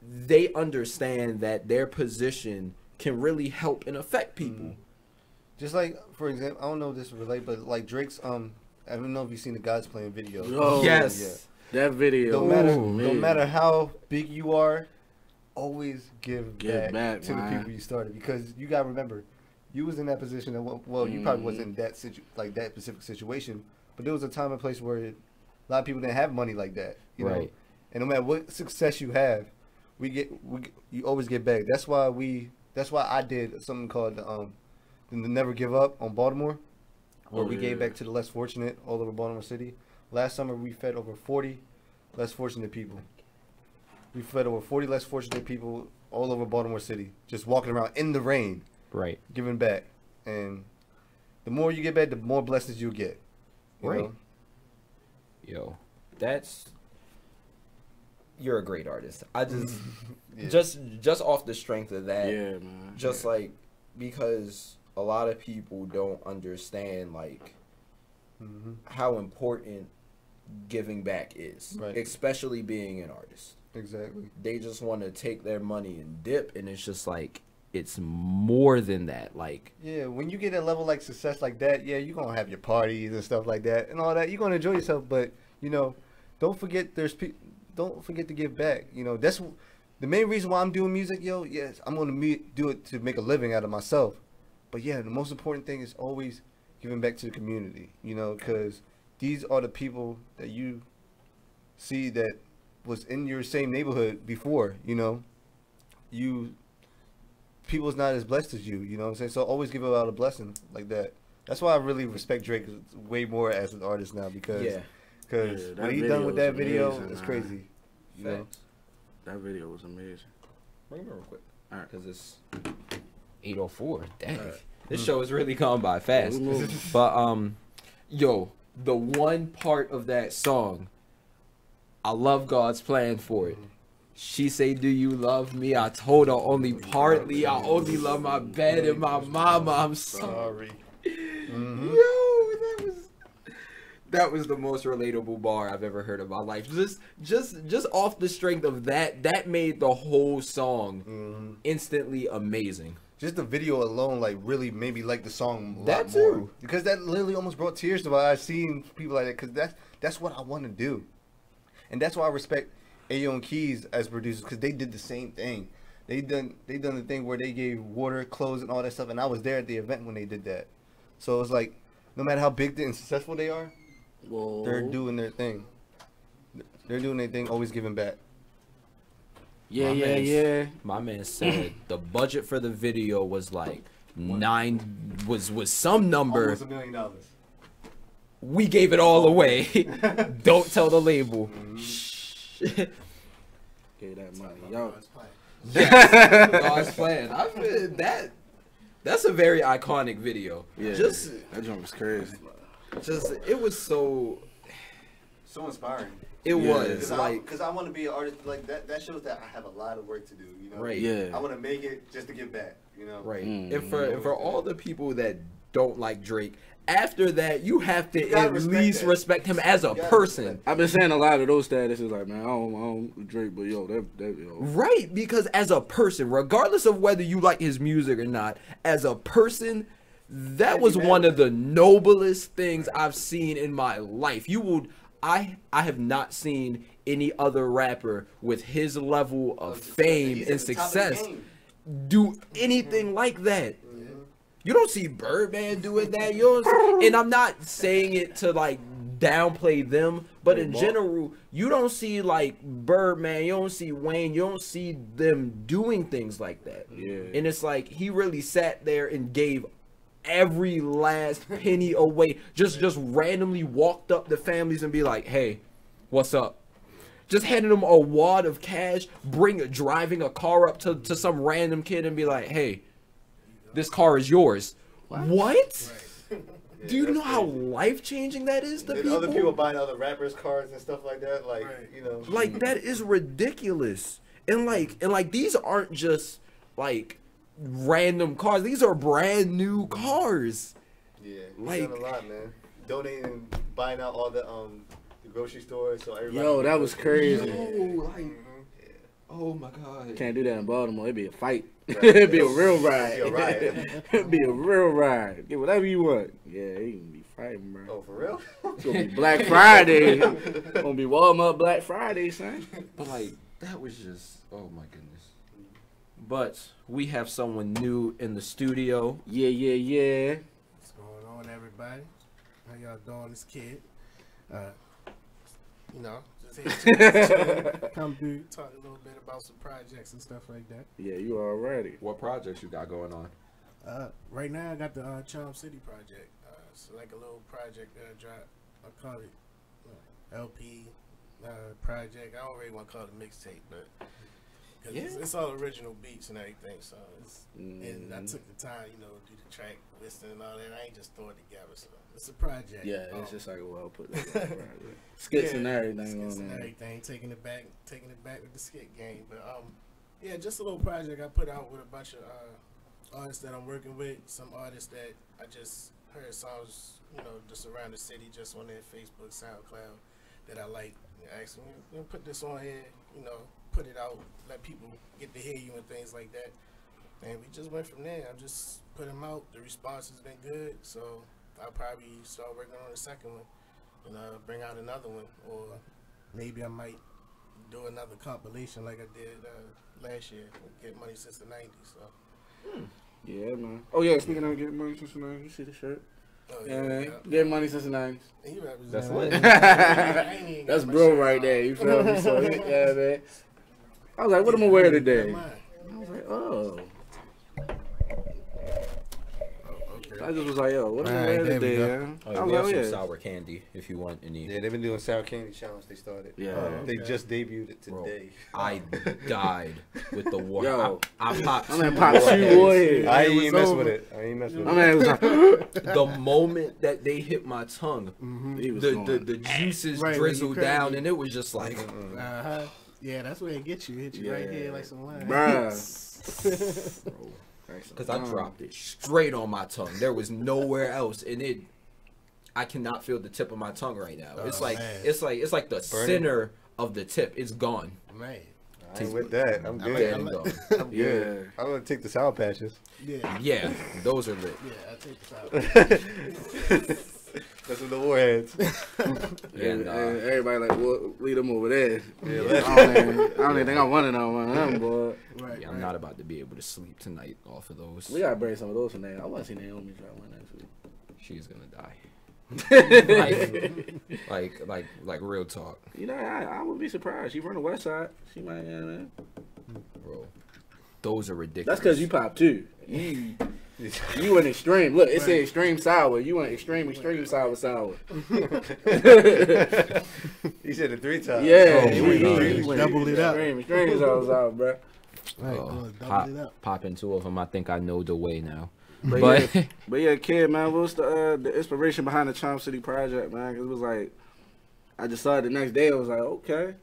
they understand that their position can really help and affect people. Just like, for example, I don't know if this relate, but like Drake's I don't know if you've seen the God's Playing video. That video. No matter how big you are, always give back to the people you started, because you gotta remember, you was in that position. Well, you probably wasn't in that that specific situation, but there was a time and place where a lot of people didn't have money like that. You know? And no matter what success you have, you always get back. That's why I did something called the Never Give Up on Baltimore, where we gave back to the less fortunate all over Baltimore City. Last summer we fed over 40 less fortunate people. We fed over 40 less fortunate people all over Baltimore City, just walking around in the rain, giving back. And the more you get back, the more blessings you get. You know? Yo, you're a great artist. I just just off the strength of that, man. Just like because a lot of people don't understand like how important giving back is, especially being an artist. Exactly. They just want to take their money and dip, and it's just like it's more than that. Like when you get a level like success like that, you're gonna have your parties and stuff like that and all that. You're gonna enjoy yourself, but don't forget don't forget to give back. That's the main reason why I'm doing music, yo. Yes, I'm gonna do it to make a living out of myself. But the most important thing is always giving back to the community. Because these are the people that you see that was in your same neighborhood before. People's not as blessed as you. You know what I'm saying? So always give out a blessing like that. That's why I really respect Drake way more as an artist now because what he done with that video is crazy. That video was amazing. Bring it real quick. All right, because it's 8:04. Dang, this show is really gone by fast. But yo, the one part of that song, I love God's plan for it. She say, "Do you love me?" I told her only partly. I only love my bed and my mama. I'm sorry. Yo, that was the most relatable bar I've ever heard in my life. Just off the strength of that made the whole song instantly amazing. Just the video alone, really made me like the song a lot more. Because that literally almost brought tears to my eyes seeing people like that. Because that's what I want to do, and that's why I respect Ayo and Keys as producers, because they did the same thing. They done the thing where they gave water, clothes, and all that stuff, and I was there at the event when they did that. So it's like, no matter how big and successful they are, they're doing their thing. They're doing their thing, always giving back. My man said the budget for the video was like was some number. Almost $1 million. We gave it all away. Don't tell the label. Gave that money, yo. God's plan. I feel that's a very iconic video. Yeah, that joint was crazy. It was so inspiring. It was because I want to be an artist like that. That shows that I have a lot of work to do. Right. Yeah. I want to make it just to give back. Right. And for all the people that don't like Drake, after that, you have to at least respect him as a person. I've been saying a lot of those statuses like, man, I don't Drake, but yo, that yo. Right, because as a person, regardless of whether you like his music or not, as a person, that was one of the noblest things I've seen in my life. I have not seen any other rapper with his level of fame and success do anything like that. You don't see Birdman doing that. And I'm not saying it to downplay them, but in general, you don't see Birdman, you don't see Wayne, you don't see them doing things like that. And it's like he really sat there and gave every last penny away. Just randomly walked up to families and be like, "Hey, what's up?" Just handing them a wad of cash, driving a car up to some random kid and be like, "Hey, this car is yours." What? Do you know how life-changing that is to people? Other people buying other rappers' cars and stuff like that, that is ridiculous. And these aren't just random cars. These are brand new cars. Yeah, he's done a lot, man. Donating, buying out all the grocery stores, so everybody. Yo, that was crazy. Oh my God. Can't do that in Baltimore. It'd be a fight. Right. It'd be a real ride. It'd be a real ride. Get whatever you want. Yeah, he can be fighting, bro. Oh, for real? It's gonna be Black Friday. Gonna be Walmart Black Friday, son. But that was just, oh my goodness. but we have someone new in the studio. Yeah. What's going on, everybody? How y'all doing? This kid, just here to come through, talk a little bit about some projects and stuff like that. Yeah, you already. What projects you got going on? Right now I got the Charm City project. It's like a little project that I dropped. I call it LP project. I don't really want to call it mixtape, but cause it's all original beats and everything. So and I took the time, to do the track listing and all that. I ain't just throw it together. So it's a project. Yeah, it's just like a well put together. Skits and everything. Skits and everything. Taking it back with the skit game. But just a little project I put out with a bunch of artists that I'm working with. Some artists that I just heard songs, just around the city, just on their Facebook, SoundCloud, that I like. Ask them, put this on here, put it out, let people get to hear you and things like that. And we just went from there. I just put them out. The response has been good, so I'll probably start working on the second one, bring out another one, or maybe I might do another compilation like I did last year. Get Money Since the 90s. So. Yeah, man. Oh yeah, speaking of Get Money Since the 90s, you see the shirt? Oh, yeah. Get Money Since the 90s. That's lit. That's bro right there. You feel me? So yeah, man. I was like, what am I wearing today? I was like, oh. I just was like, yo, what am I wearing today, man? We have some sour candy if you want any. Yeah, they've been doing sour candy challenge. They started. Yeah, they just debuted it today. Bro, I died with the water. Yo, I popped. I popped 2 warheads. I ain't mess with it. My man was like, the moment that they hit my tongue, the juices drizzled down, and it was just like. Yeah, that's where it gets you. Hit you right here like some lime. Bruh. Because I dropped it straight on my tongue. There was nowhere else, and I cannot feel the tip of my tongue right now. It's like the center of the tip. It's gone. Man, I ain't with that. I'm good. I'm good. I'm gonna take the Sour Patches. Yeah, those are lit. Yeah, I take the Sour Patches. That's with the warheads. And everybody like, well, leave them over there. Yeah, I don't even think I wanted on one of them, boy. Right, I'm not about to be able to sleep tonight off of those. We gotta bring some of those from there. I want to see Naomi try one next week. She's gonna die. like real talk. I would be surprised. She from the West Side. She might, man. Bro, those are ridiculous. That's because you pop too. You went extreme. Look, it said extreme sour. You went extreme sour. He said it 3 times. Yeah, he went doubled it up. Extreme sour, bro. Popping 2 of them. I think I know the way now. But yeah, kid, man, what's the inspiration behind the Charm City project, man? 'Cause it was like, I just saw it the next day. I was like, okay.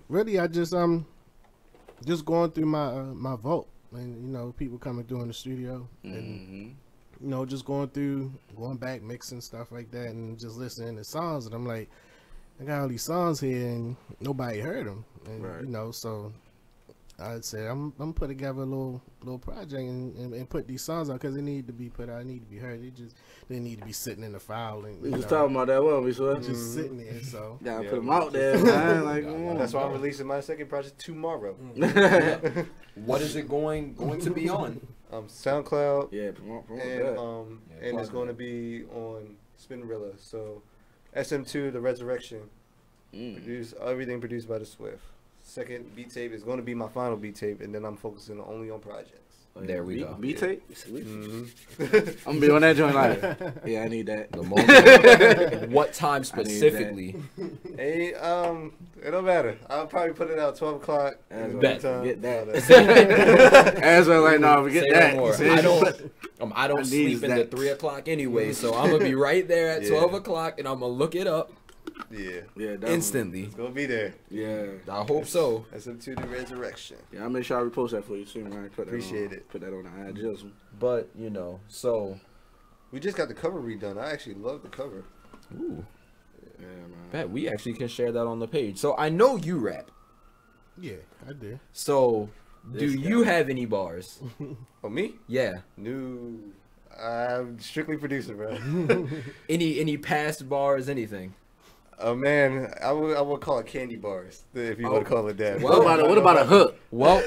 Really, I just going through my vault, and people coming through in the studio, and just going back, mixing stuff like that, and just listening to songs, and I'm like, I got all these songs here, and nobody heard them, and so I said I'm put together a little project and put these songs out because they need to be put out, they need to be heard. They need to be sitting in the file. And we was talking about that, weren't we, Swiff? Just sitting there, so gotta put them out there, man. Like, that's why I'm releasing my second project tomorrow. What is it going to be on? SoundCloud. Yeah, promote and it's going to be on Spinrilla. So SM2, The Resurrection, everything produced by the Swiff. Second beat tape is going to be my final beat tape, and then I'm focusing only on projects. There we go. Beat tape? I'm gonna be on that joint later. Yeah, I need that. The moment. What time specifically? Hey, it don't matter. I'll probably put it out 12 o'clock. Get that. Azrael, like, no, forget that. I don't sleep into 3 o'clock anyway, so I'm gonna be right there at 12 o'clock, and I'm gonna look it up. Yeah, instantly. It's gonna be there. Yeah, I hope so. SM2 The Resurrection. Yeah, I'll make sure I repost that for you soon, man. Appreciate it. Put that on the IG. But so we just got the cover redone. I actually love the cover. Ooh. Yeah, man. Bet we actually can share that on the page. So I know you rap. Yeah, I do. So do you have any bars? Oh, me? Yeah. No. I'm strictly producer, bro. Any past bars, anything? Man, I would call it candy bars if you want to call it that. What about a hook? Well,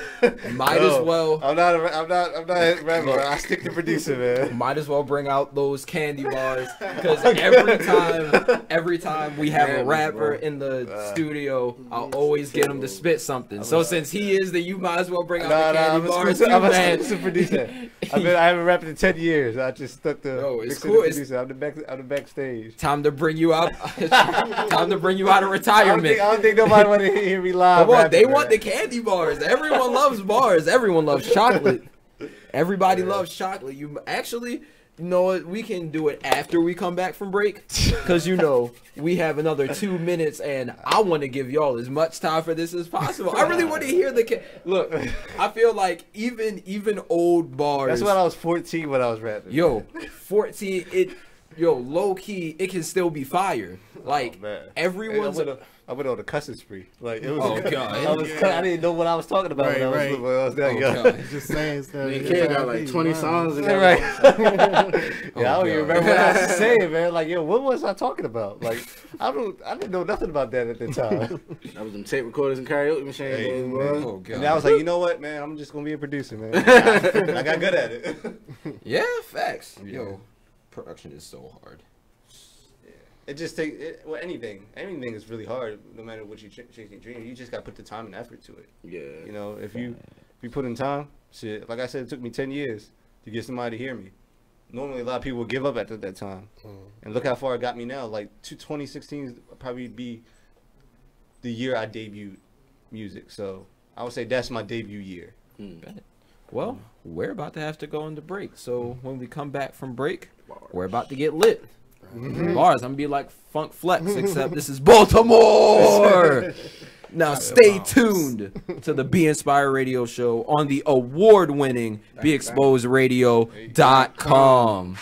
might as well. I'm not a rapper. I stick to producer, man. Might as well bring out those candy bars because every time we have a rapper in the studio, I'll always get him to spit something. So since he is, then you might as well bring out the candy bars. I'm a producer. I haven't rapped in 10 years. I just stuck to. It's cool. I'm the backstage. Time to bring you out. Time to bring you out of retirement. I don't think nobody want to hear me live. They want the candy bars. Everyone loves bars. Everyone loves chocolate. Everybody loves chocolate. You know what? We can do it after we come back from break, because we have another 2 minutes, and I want to give y'all as much time for this as possible. I really want to hear look. I feel like even old bars. That's when I was 14 when I was rapping. 14. Low key, it can still be fire. Like everyone's. I went on a cussing spree. Like it was. Oh god! I didn't know what I was talking about when I was that young. Just saying stuff. The kid got like 20 songs. Right. I don't even remember what I was saying, man. Like, what was I talking about? Like, I didn't know nothing about that at the time. That was them tape recorders and karaoke machines. Hey, oh god! And I was like, you know what, man? I'm just gonna be a producer, man. I got good at it. Yeah, facts. Production is so hard. It just takes anything is really hard. No matter what you chasing your dream, you just got to put the time and effort to it. Yeah. If you put in time, shit. Like I said, it took me 10 years to get somebody to hear me. Normally, a lot of people would give up at that time. And look how far it got me now. Like 2016 would probably be the year I debuted music. So I would say that's my debut year. Well, we're about to have to go into break. So when we come back from break, we're about to get lit. Bars, I'm gonna be like Funk Flex, except this is Baltimore. Now stay tuned to the Be Inspired Radio Show on the award-winning BeExposedRadio.com.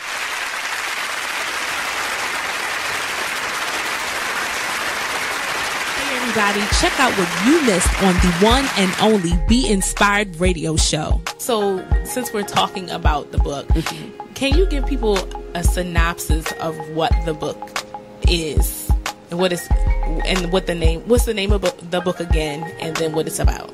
Everybody, check out what you missed on the one and only Be Inspired Radio Show. So, since we're talking about the book, can you give people a synopsis of what the book is, and what's the name of the book again, and then what it's about?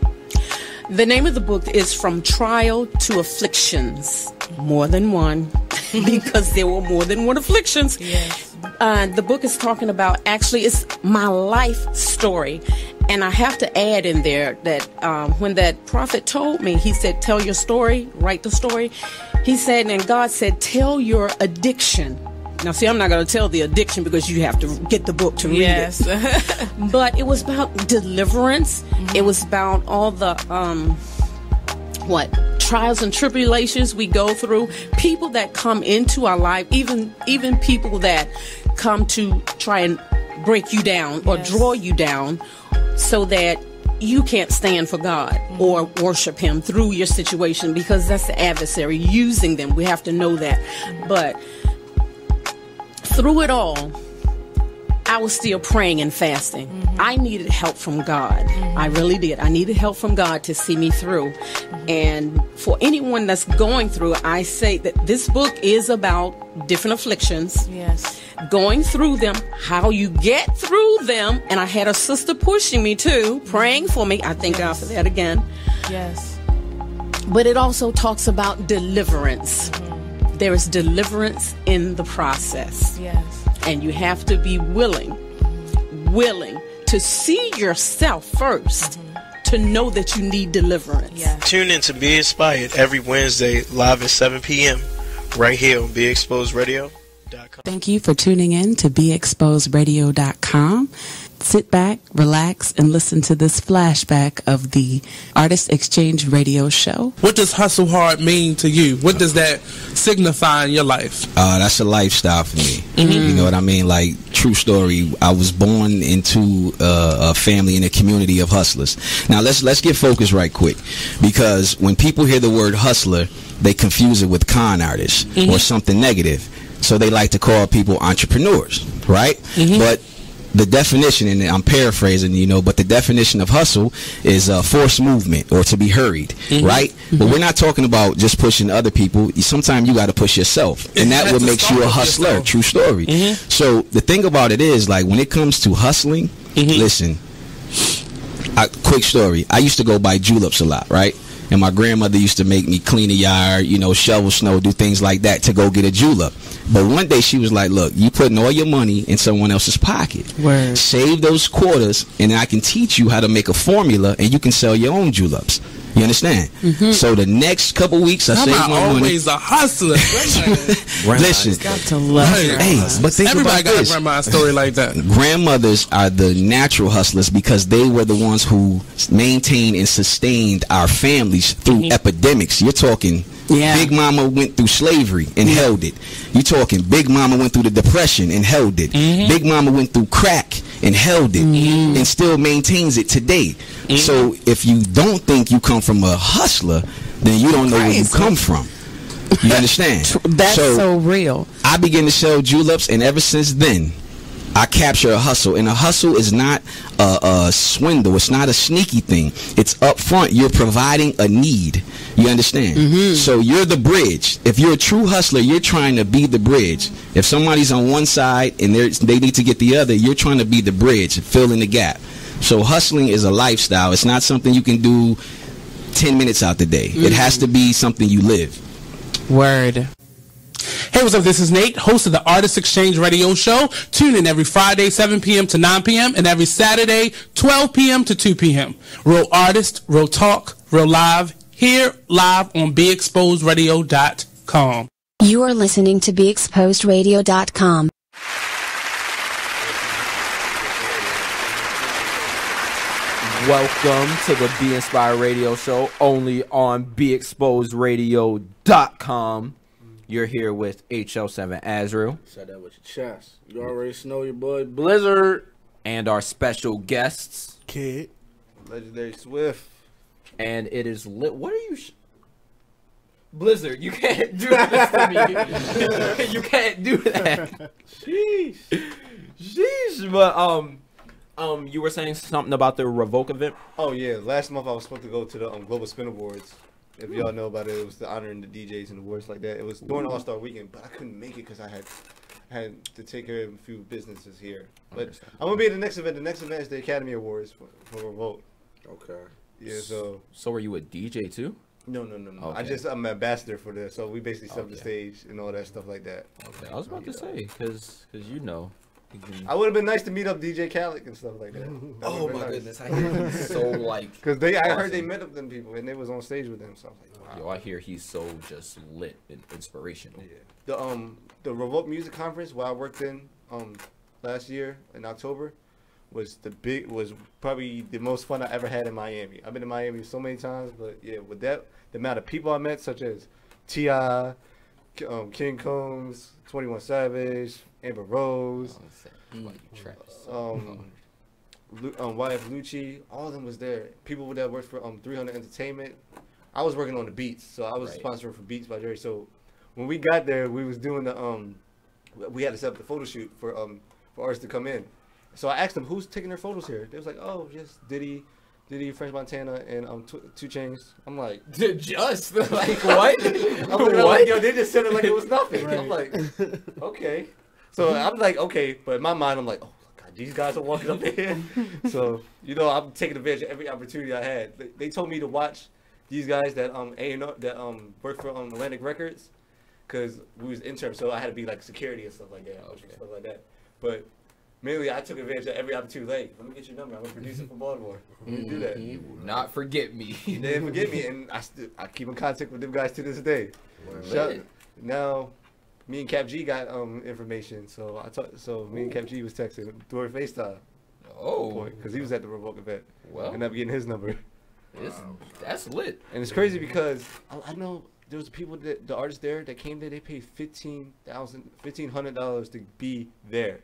The name of the book is From Trial to Afflictions. More than one, because there were more than one afflictions. Yes. The book is talking about, actually, it's my life story. And I have to add in there that when that prophet told me, he said, tell your story, write the story. He said, and God said, tell your addiction. Now, see, I'm not going to tell the addiction because you have to get the book to read it. But it was about deliverance. It was about all the, trials and tribulations we go through. People that come into our life, even people that come to try and break you down or draw you down so that you can't stand for God or worship Him through your situation, because that's the adversary using them. We have to know that. But through it all, I was still praying and fasting. I needed help from God. I really did. I needed help from God to see me through. And for anyone that's going through, I say that this book is about different afflictions. Yes. Going through them, how you get through them. And I had a sister pushing me too, praying for me. I thank God for that again. Yes. But it also talks about deliverance. There is deliverance in the process. Yes. And you have to be willing to see yourself first, to know that you need deliverance. Tune in to Be Inspired every Wednesday live at 7 p.m. right here on BeExposedRadio.com. Thank you for tuning in to BeExposedRadio.com. Sit back, relax, and listen to this flashback of the Artist Exchange Radio Show. What does hustle hard mean to you? What does that signify in your life? That's a lifestyle for me. You know what I mean? Like, true story. I was born into a family and a community of hustlers. Now, let's get focused right quick, because when people hear the word hustler, they confuse it with con artist or something negative. So they like to call people entrepreneurs, right? But the definition, and I'm paraphrasing, you know, but the definition of hustle is forced movement or to be hurried, right? But we're not talking about just pushing other people. Sometimes you got to push yourself, and that what makes you a hustler. True story. So the thing about it is, like, when it comes to hustling, listen, quick story. I used to go buy juleps a lot, right? And my grandmother used to make me clean the yard, you know, shovel snow, do things like that to go get a julep. But one day she was like, look, you putting all your money in someone else's pocket. Word. Save those quarters, and I can teach you how to make a formula, and you can sell your own juleps. You understand? So the next couple weeks, I saved my money. Always a hustler. Listen, got to love but think everybody about got this. a grandma story like that. Grandmothers are the natural hustlers because they were the ones who maintained and sustained our families through epidemics. You're talking Big Mama went through slavery and held it. You're talking Big Mama went through the Depression and held it. Big Mama went through crack and held it and still maintains it today. So if you don't think you come from a hustler, then you don't know where you come from. You understand? That's so real. I began to sell juleps, and ever since then, I capture a hustle. And a hustle is not a swindle. It's not a sneaky thing. It's up front. You're providing a need. You understand? So you're the bridge. If you're a true hustler, you're trying to be the bridge. If somebody's on one side and they need to get the other, you're trying to be the bridge, fill in the gap. So hustling is a lifestyle. It's not something you can do 10 minutes out the day. It has to be something you live. Word. Hey, what's up? This is Nate, host of the Artist Exchange Radio Show. Tune in every Friday, 7 p.m. to 9 p.m. and every Saturday, 12 p.m. to 2 p.m. Real artist, real talk, real live, here live on BeExposedRadio.com. You are listening to BeExposedRadio.com. Welcome to the Be Inspired Radio Show, only on BeExposedRadio.com. You're here with HL7 Azrael. Said that with your chest. You already know your boy Blizzard. And our special guests. Kid. Legendary Swiff. And it is lit. What are you... Blizzard, you can't do this to me. You can't do that. Sheesh. But, you were saying something about the Revoke event? Oh, yeah. Last month I was supposed to go to the Global Spin Awards. If y'all know about it, it was the honoring the DJs and awards like that. It was during All-Star Weekend, but I couldn't make it because I had to take care of a few businesses here. But I'm going to be at the next event. The next event is the Academy Awards for Revolt. Okay. Yeah, so... So are you a DJ too? No. Okay. I'm an ambassador for this, so we basically set up the stage and all that stuff like that. Okay, I was about to say, because you know. I would have been nice to meet up DJ Khaled and stuff like that. Oh my goodness, I hear he's so like. Because I heard they met up them people and they was on stage with them, so I was like, wow. Yo, I hear he's so just lit and inspirational. Yeah. The Revolt Music Conference where I worked in last year in October was probably the most fun I ever had in Miami. I've been to Miami so many times, but yeah, with that the amount of people I met, such as T.I., King Combs, 21 Savage, Amber Rose, YF Lucci, all of them was there. People that worked for 300 Entertainment. I was working on the beats, so I was sponsoring for Beats by Jerry. So when we got there, we was doing we had to set up the photo shoot for artists to come in. So I asked them, who's taking their photos here? They was like, oh, just Diddy, French Montana, and 2 Chainz. I'm like, just like what? Like, yo, they just said it like it was nothing. Right. I'm like, okay. So I'm like, okay, but in my mind, I'm like, oh God, these guys are walking up here. So I'm taking advantage of every opportunity I had. They told me to watch these guys that work for Atlantic Records, because we was interns, so I had to be like security and stuff like that. But mainly, I took advantage of every opportunity. Like, let me get your number. I'm a producer from Baltimore. Let me do that. He will not forget me. They didn't forget me, and I keep in contact with them guys to this day. Now, me and Cap G got information, so me and Cap G was texting through FaceTime. Oh, because he was at the Revoke event. Well, ended up getting his number. That's lit. And it's crazy because I know there was people the artists there that came there. They paid $1,500 to be there.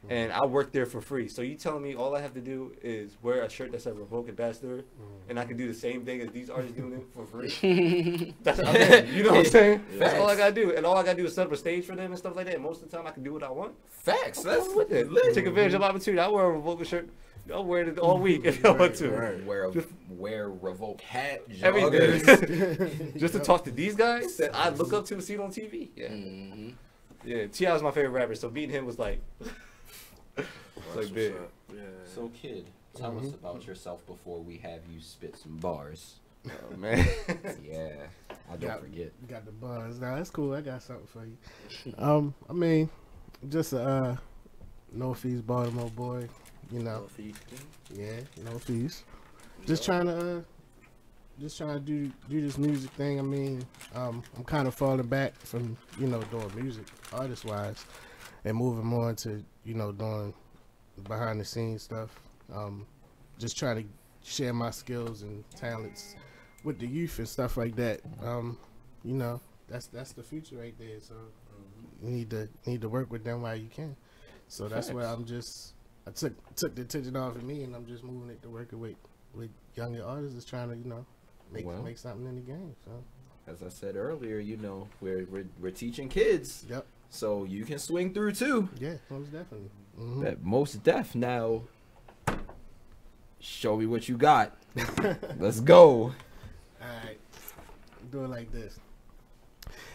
and I work there for free. So you telling me all I have to do is wear a shirt that says Revoke Ambassador, and I can do the same thing as these artists doing it for free? That's what I mean. You know what I'm saying? That's all I gotta do, and all I gotta do is set up a stage for them and stuff like that. And most of the time, I can do what I want. Facts. That's with it. Take advantage of the opportunity. I wear a Revoke shirt. I'll wear it all week if I want to. Right. Wear Revoke hat, everything. Just to talk to these guys that I look up to and see it on TV. Yeah. Yeah, T.I. was my favorite rapper, so beating him was like, like big. Yeah. So, kid, tell us about yourself before we have you spit some bars. Oh man. Yeah, I don't forget. You got the bars. Nah, that's cool. I got something for you. I mean, just a no fees Baltimore boy. You know. No fees. Yeah, no fees. Just trying to do this music thing. I mean, I'm kind of falling back from doing music artist wise, and moving more into doing behind the scenes stuff. Just trying to share my skills and talents with the youth and stuff like that. That's the future right there. So you need to work with them while you can. So that's where I took the attention off of me, and I'm just moving it to working with younger artists, is trying to make something in the game. So as I said earlier, we're teaching kids. Yep. So you can swing through too. Yeah, most definitely. Most def. Now, show me what you got. Let's go. All right, do it like this.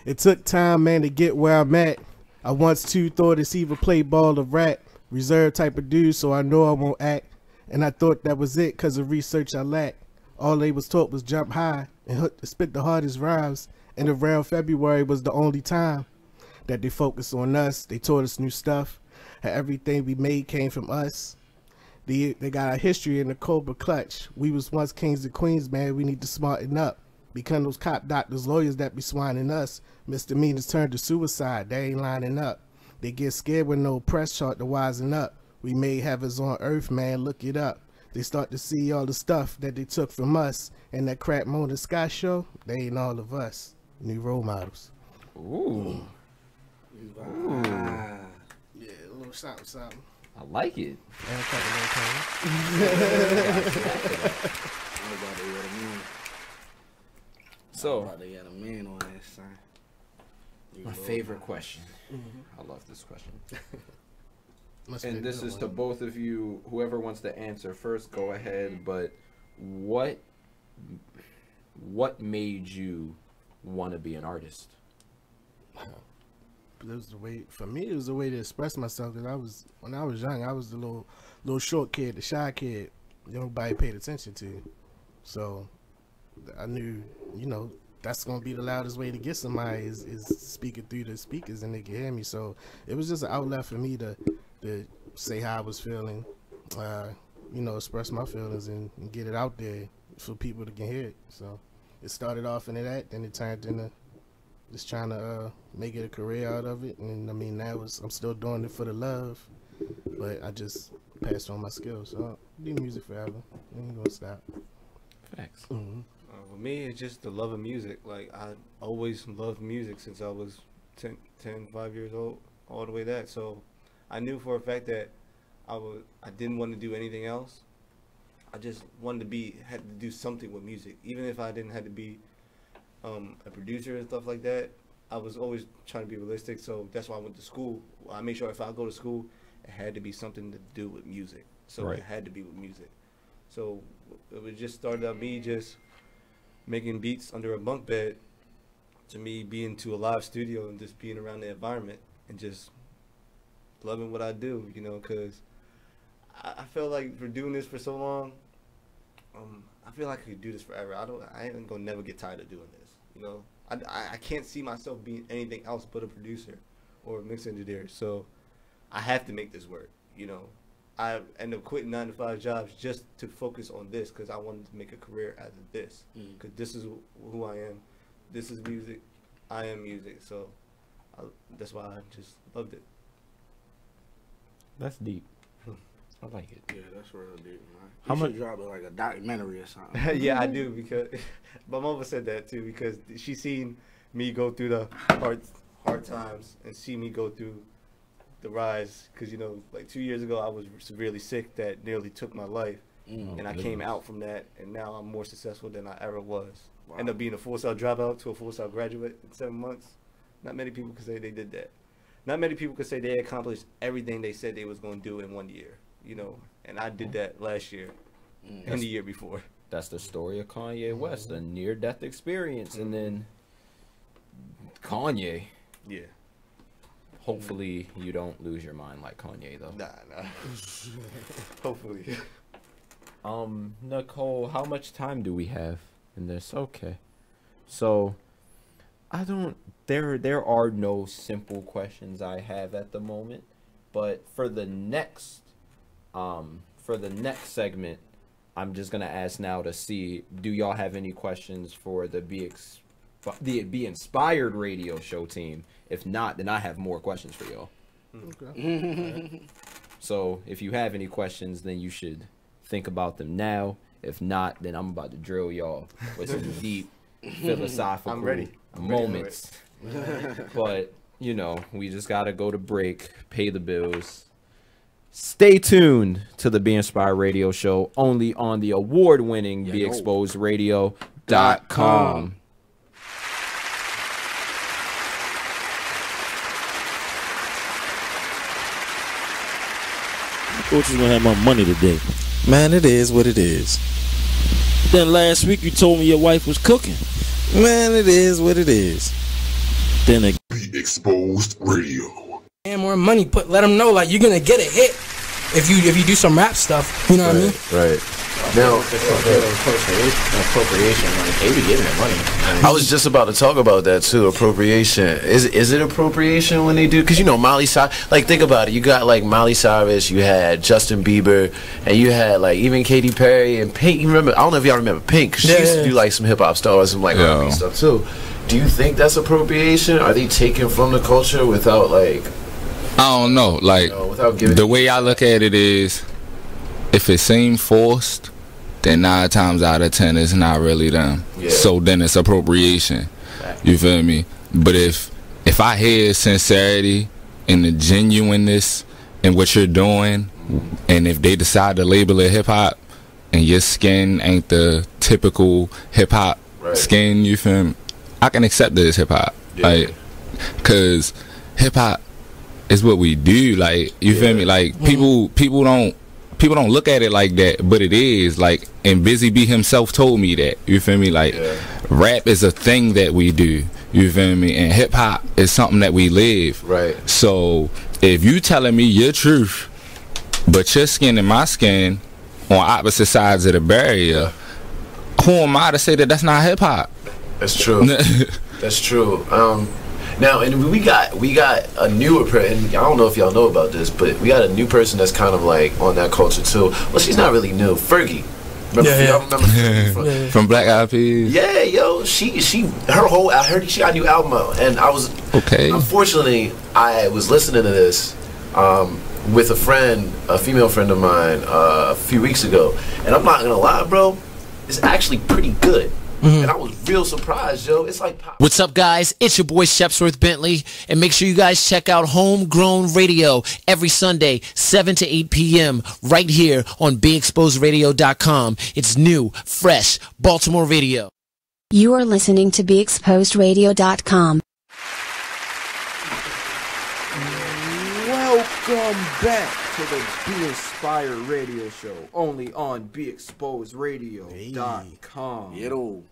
It took time, man, to get where I'm at. I once too thought it's either play ball or rap. Reserved type of dude, so I know I won't act. And I thought that was it, cause of research I lacked. All they was taught was jump high and spit the hardest rhymes. And around February was the only time that they focused on us. They taught us new stuff. And everything we made came from us. They got our history in the Cobra clutch. We was once kings and queens, man. We need to smarten up. Become those cop doctors, lawyers that be swining us. Misdemeanors turn to suicide. They ain't lining up. They get scared with no press chart to wisen up. We made heavens on earth, man. Look it up. They start to see all the stuff that they took from us. And that crap Moon the Sky show, they ain't all of us. New role models. Ooh. Yeah, a little something. I like it. So, a man on this, son. My favorite question. I love this question. And this is to both of you. Whoever wants to answer first, go ahead. But what made you want to be an artist? It was the way, for me, it was the way to express myself. Because when I was young, I was the little short kid, the shy kid nobody paid attention to. So I knew, that's gonna be the loudest way to get somebody is speaking through the speakers and they can hear me. So it was just an outlet for me to say how I was feeling, express my feelings and get it out there for people to can hear it. So it started off into that, then it turned into just trying to make it a career out of it. And I mean, I'm still doing it for the love, but I just passed on my skills. So I'll do music forever. I ain't gonna stop. Facts. For me, it's just the love of music. Like, I always loved music since I was 5 years old, all the way that. So I knew for a fact that I didn't want to do anything else. I just wanted to had to do something with music. Even if I didn't have to be a producer and stuff like that, I was always trying to be realistic. So that's why I went to school. I made sure if I go to school, it had to be something to do with music. So it had to be with music. So it just started out me just making beats under a bunk bed to me being to a live studio and just being around the environment and just loving what I do, because I feel like for doing this for so long, I feel like I could do this forever. I ain't gonna never get tired of doing this, I can't see myself being anything else but a producer or a mix engineer, so I have to make this work, I end up quitting 9-to-5 jobs just to focus on this because I wanted to make a career out of this. Because this is who I am. This is music. I am music. So that's why I just loved it. That's deep. I like it. Yeah, that's real deep, man. How much? You should drop it like a documentary or something. Yeah, I do, because my mama said that too, because she seen me go through the hard times and see me go through the rise, because you know, like 2 years ago, I was severely sick that nearly took my life, and I came out from that, and now I'm more successful than I ever was. Wow. End up being a full-time dropout to a full-time graduate in 7 months. Not many people could say they did that. Not many people could say they accomplished everything they said they was going to do in 1 year, you know. And I did that last year and the year before. That's the story of Kanye West, a near-death experience, and then Kanye. Yeah. Hopefully you don't lose your mind like Kanye, though. Nah. Hopefully. Nicole, how much time do we have in this? Okay. So, there are no simple questions I have at the moment, but for the next segment, I'm just gonna ask now to see, do y'all have any questions for the Be Inspired radio show team? If not, then I have more questions for y'all. Okay. So if you have any questions, then you should think about them now. If not, then I'm about to drill y'all with some deep philosophical moments. But, you know, we just got to go to break, pay the bills. Stay tuned to the Be Inspired radio show only on the award-winning BeExposedRadio.com. Thought you was gonna have my money today. Man, it is what it is. Then last week you told me your wife was cooking. Man, it is what it is. Then Be Exposed Radio. And more money, let them know like you're gonna get a hit if you do some rap stuff. You know what I mean? Right. Now, appropriation, like they be giving it money. I was just about to talk about that too. Appropriation. Is it appropriation when they do? Because you know Miley Cyrus. Like think about it. You got like Miley Cyrus. You had Justin Bieber, and you had like even Katy Perry and Pink. You remember? I don't know if y'all remember Pink. 'Cause she used to do like some hip hop stuff, some like R&B stuff too. Do you think that's appropriation? Are they taking from the culture without like? I don't know. Like without giving the way I look at it is, if it seems forced, then 9 times out of 10 it's not really them. Yeah. So then it's appropriation. You feel me? But if I hear sincerity and the genuineness in what you're doing, and if they decide to label it hip hop, and your skin ain't the typical hip hop skin, you feel me? I can accept that it's hip hop, like, cause hip hop is what we do. Like, you feel me? Like people don't look at it like that, but it is. Like, and Busy B himself told me that. You feel me? Like, rap is a thing that we do. You feel me? And hip hop is something that we live. Right. So if you telling me your truth, but your skin and my skin on opposite sides of the barrier, who am I to say that that's not hip hop? That's true. That's true. Now, and we got a newer person, and I don't know if y'all know about this, but we got a new person that's kind of like on that culture too. Well, she's not really new. Fergie. Y'all remember Fergie from Black Eyed Peas? Yeah, yo, I heard she got a new album out, and I was unfortunately I was listening to this with a female friend of mine a few weeks ago, and I'm not gonna lie, bro, it's actually pretty good. And I was real surprised, yo. It's like pop. What's up, guys? It's your boy Shepsworth Bentley, and make sure you guys check out Homegrown Radio every Sunday, 7 to 8 p.m. right here on BeExposedRadio.com. It's new, fresh Baltimore radio. You are listening to BeExposedRadio.com. Welcome back to the Be Inspired radio show, only on BeExposedRadio.com.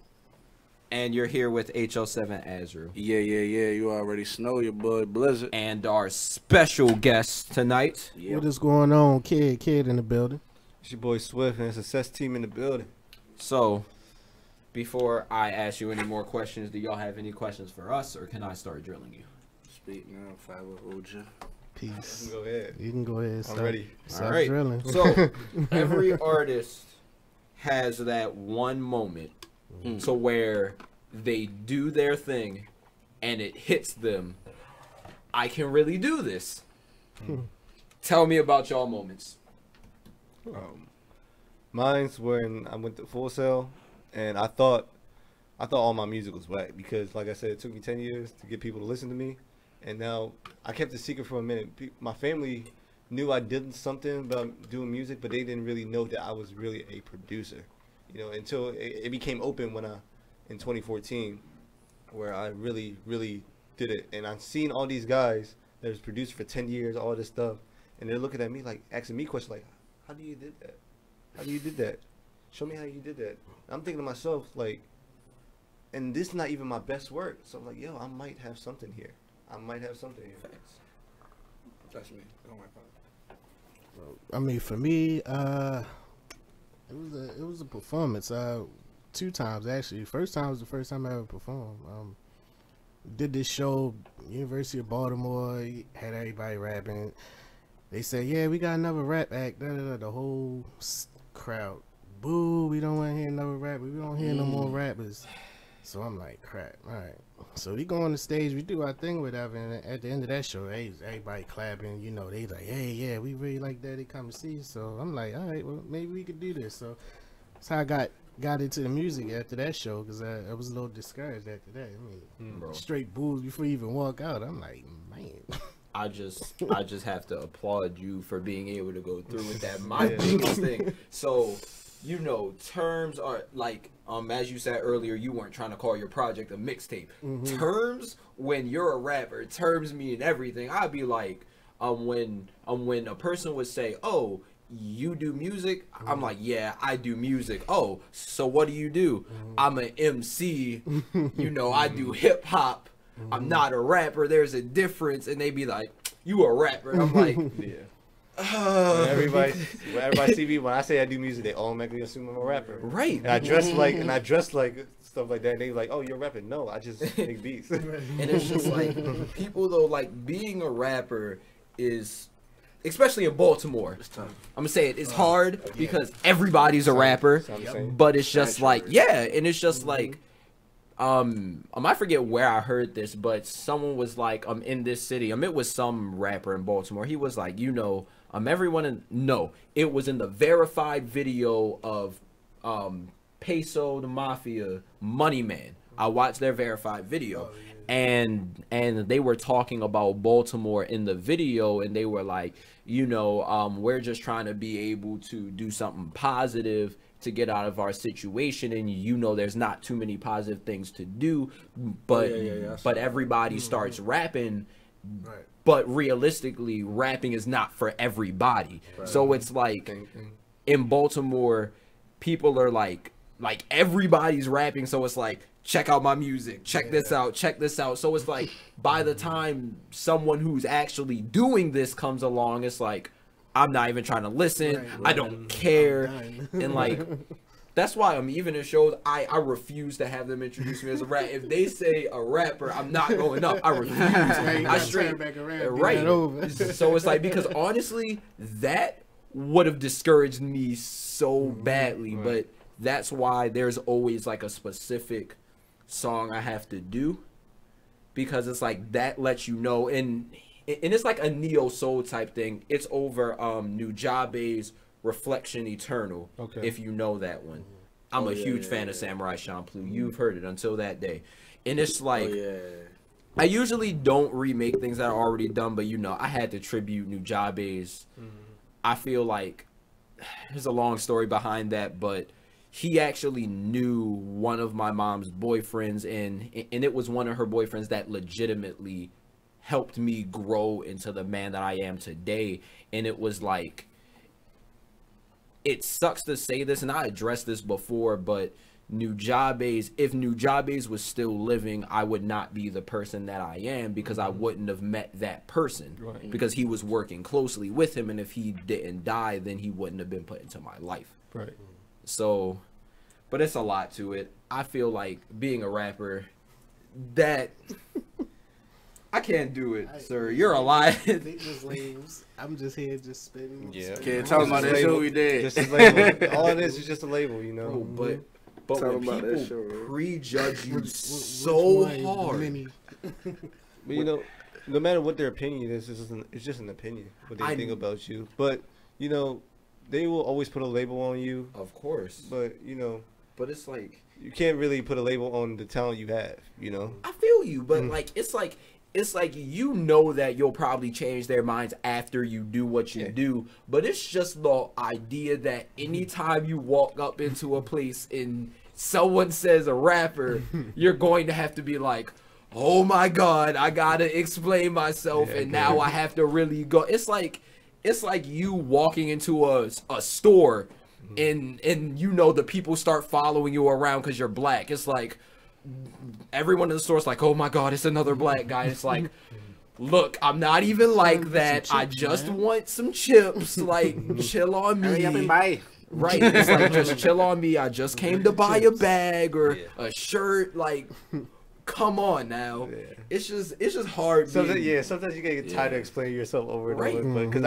And you're here with HLVII Azrael. Yeah. You already know your boy Blizzard. And our special guest tonight. What is going on, kid in the building? It's your boy Swiff and the success team in the building. So, before I ask you any more questions, do y'all have any questions for us, or can I start drilling you? Speak now, Fiber Oja. Peace. Go ahead. You can go ahead. I'm ready. All right. Drilling. So, every artist has that one moment to where they do their thing and it hits them. I can really do this. Tell me about y'all moments. Mine's when I went to Full Sail, and I thought all my music was whack because, like I said, it took me 10 years to get people to listen to me. And now I kept the secret for a minute. My family knew I did something about doing music, but they didn't really know that I was really a producer, you know, until it became open in 2014, where I really, really did it. And I've seen all these guys that was produced for 10 years, all this stuff, and they're looking at me like, asking me questions like, how do you did that? How do you did that? Show me how you did that. And I'm thinking to myself, like, and this is not even my best work. So I'm like, yo, I might have something here. I might have something here. Thanks. That's me. Oh my God. I mean, for me, it was a performance. 2 times actually. First time was the first time I ever performed. Did this show, University of Baltimore, had everybody rapping. They said, yeah, we got another rap act. The whole crowd, boo, we don't want to hear another rapper. We don't hear no more rappers. So I'm like, crap, all right. So we go on the stage, we do our thing, whatever, and at the end of that show, everybody clapping, you know, they like, hey, yeah, we really like that, they come to see. So I'm like, all right, well, maybe we could do this. So that's how I got into the music after that show, because I was a little discouraged after that. I mean, straight boos before you even walk out. I'm like, man. I just have to applaud you for being able to go through with that. My biggest thing. So, you know, terms are like, as you said earlier, you weren't trying to call your project a mixtape. Terms, when you're a rapper, terms mean everything. I'd be like, when a person would say, oh, you do music? I'm like, yeah, I do music. Oh, so what do you do? I'm an MC. You know, I do hip hop. I'm not a rapper. There's a difference. And they be like, you a rapper. I'm like, yeah. Everybody see me when I say I do music, they automatically assume I'm a rapper. Right. And I dress like stuff like that. And they like, oh, you're rapping. No, I just make beats. And it's just like, people though, like, being a rapper is, especially in Baltimore, I'm gonna say it's hard because everybody's a rapper, but it's just like, yeah, and it's just like, I forget where I heard this, but someone was like, in this city, it was some rapper in Baltimore. He was like, you know, it was in the verified video of Peso the Mafia, Money Man. I watched their verified video, and they were talking about Baltimore in the video, and they were like, you know, we're just trying to be able to do something positive to get out of our situation, and you know there's not too many positive things to do, but but everybody starts rapping, but realistically rapping is not for everybody. So it's like in Baltimore, people are like everybody's rapping, so it's like, check out my music, check this out. So it's like, by the time someone who's actually doing this comes along, it's like, I'm not even trying to listen. I don't care. And like, that's why even in shows, I refuse to have them introduce me as a rapper. If they say a rapper, I'm not going up. I refuse. I straight back around. Right. So it's like, because honestly, that would have discouraged me so badly. But that's why there's always like a specific song I have to do, because it's like, that lets you know. And it's like a neo soul type thing. It's over Nujabe's Reflection Eternal. If you know that one. I'm a huge fan of Samurai Champloo. You've heard it, Until That Day. And it's like, I usually don't remake things that are already done, but you know, I had to tribute Nujabe's. I feel like there's a long story behind that, but he actually knew one of my mom's boyfriends, and it was one of her boyfriends that legitimately helped me grow into the man that I am today. And it was like, it sucks to say this, and I addressed this before, but if Nujabe's was still living, I would not be the person that I am, because I wouldn't have met that person, because he was working closely with him, and if he didn't die, then he wouldn't have been put into my life. So, but it's a lot to it. I feel like being a rapper, that I can't do it, sir. You're alive. I'm just here, just spitting. Yeah. Can't talk about that show we did. Just a label. All it is just a label, you know. But when people prejudge you so hard. But you know, no matter what their opinion is, it's just an opinion, what they think about you. But you know, they will always put a label on you. Of course. But you know, but it's like, you can't really put a label on the talent you have, you know. I feel you, but like, it's like, it's like, you know that you'll probably change their minds after you do what you do, but it's just the idea that anytime you walk up into a place and someone says a rapper, you're going to have to be like, oh my God, I gotta explain myself, and now I have to really go. It's like you walking into a store and you know the people start following you around because you're black. It's like everyone in the store is like, oh my God, it's another black guy. It's like, look, I'm not even like that. I just want some chips. Like, chill on me. Hurry up and buy. Right. It's like, just chill on me. I just came to buy a bag or a shirt. Like, come on now. It's just hard. Sometimes you gotta get tired of explaining yourself over and over. But because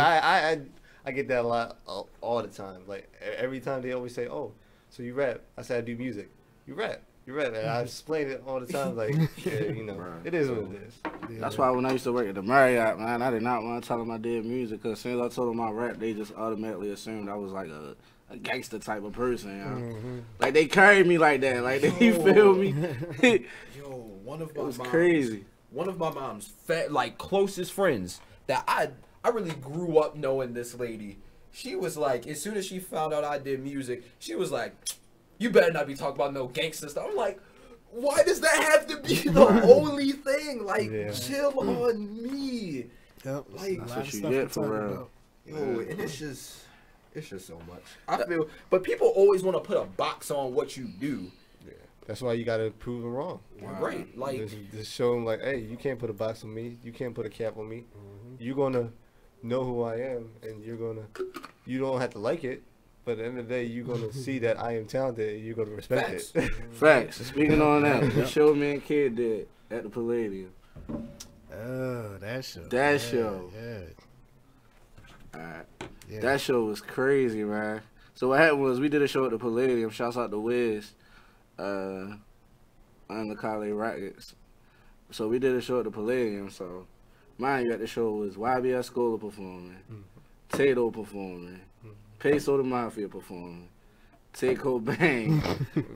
I get that a lot all the time. Like, every time they always say, oh, so you rap. I say I do music. You rap. You're right, man. I explain it all the time. Like, it is what it is. That's why when I used to work at the Marriott, man, I did not want to tell them I did music, because as soon as I told them I rap, they just automatically assumed I was like a gangster type of person. You know? Like, they carried me like that. Like, they feel me. Yo, one of my it was moms, crazy. One of my mom's closest friends that I really grew up knowing this lady. She was like, as soon as she found out I did music, she was like, you better not be talking about no gangster stuff. I'm like, why does that have to be the only thing? Like, chill on me. Yep. Like, that's what you get for real. Yo, and it's just so much. I feel, but people always want to put a box on what you do. Yeah, that's why you gotta prove them wrong. Right, like just show them like, hey, you can't put a box on me. You can't put a cap on me. You're gonna know who I am, and you don't have to like it. But at the end of the day, you're going to see that I am talented, and you're going to respect it. Facts. Speaking on that, what show me and Kid did at the Palladium. Oh, that show. That show. Yeah. Alright. Yeah. That show was crazy, man. So what happened was, we did a show at the Palladium. Shouts out to Wiz. On the College Rockets. So we did a show at the Palladium. So, mind you, at the show was YBS Scholar performing. Tato performing. Peso the Mafia performing. Take Bang.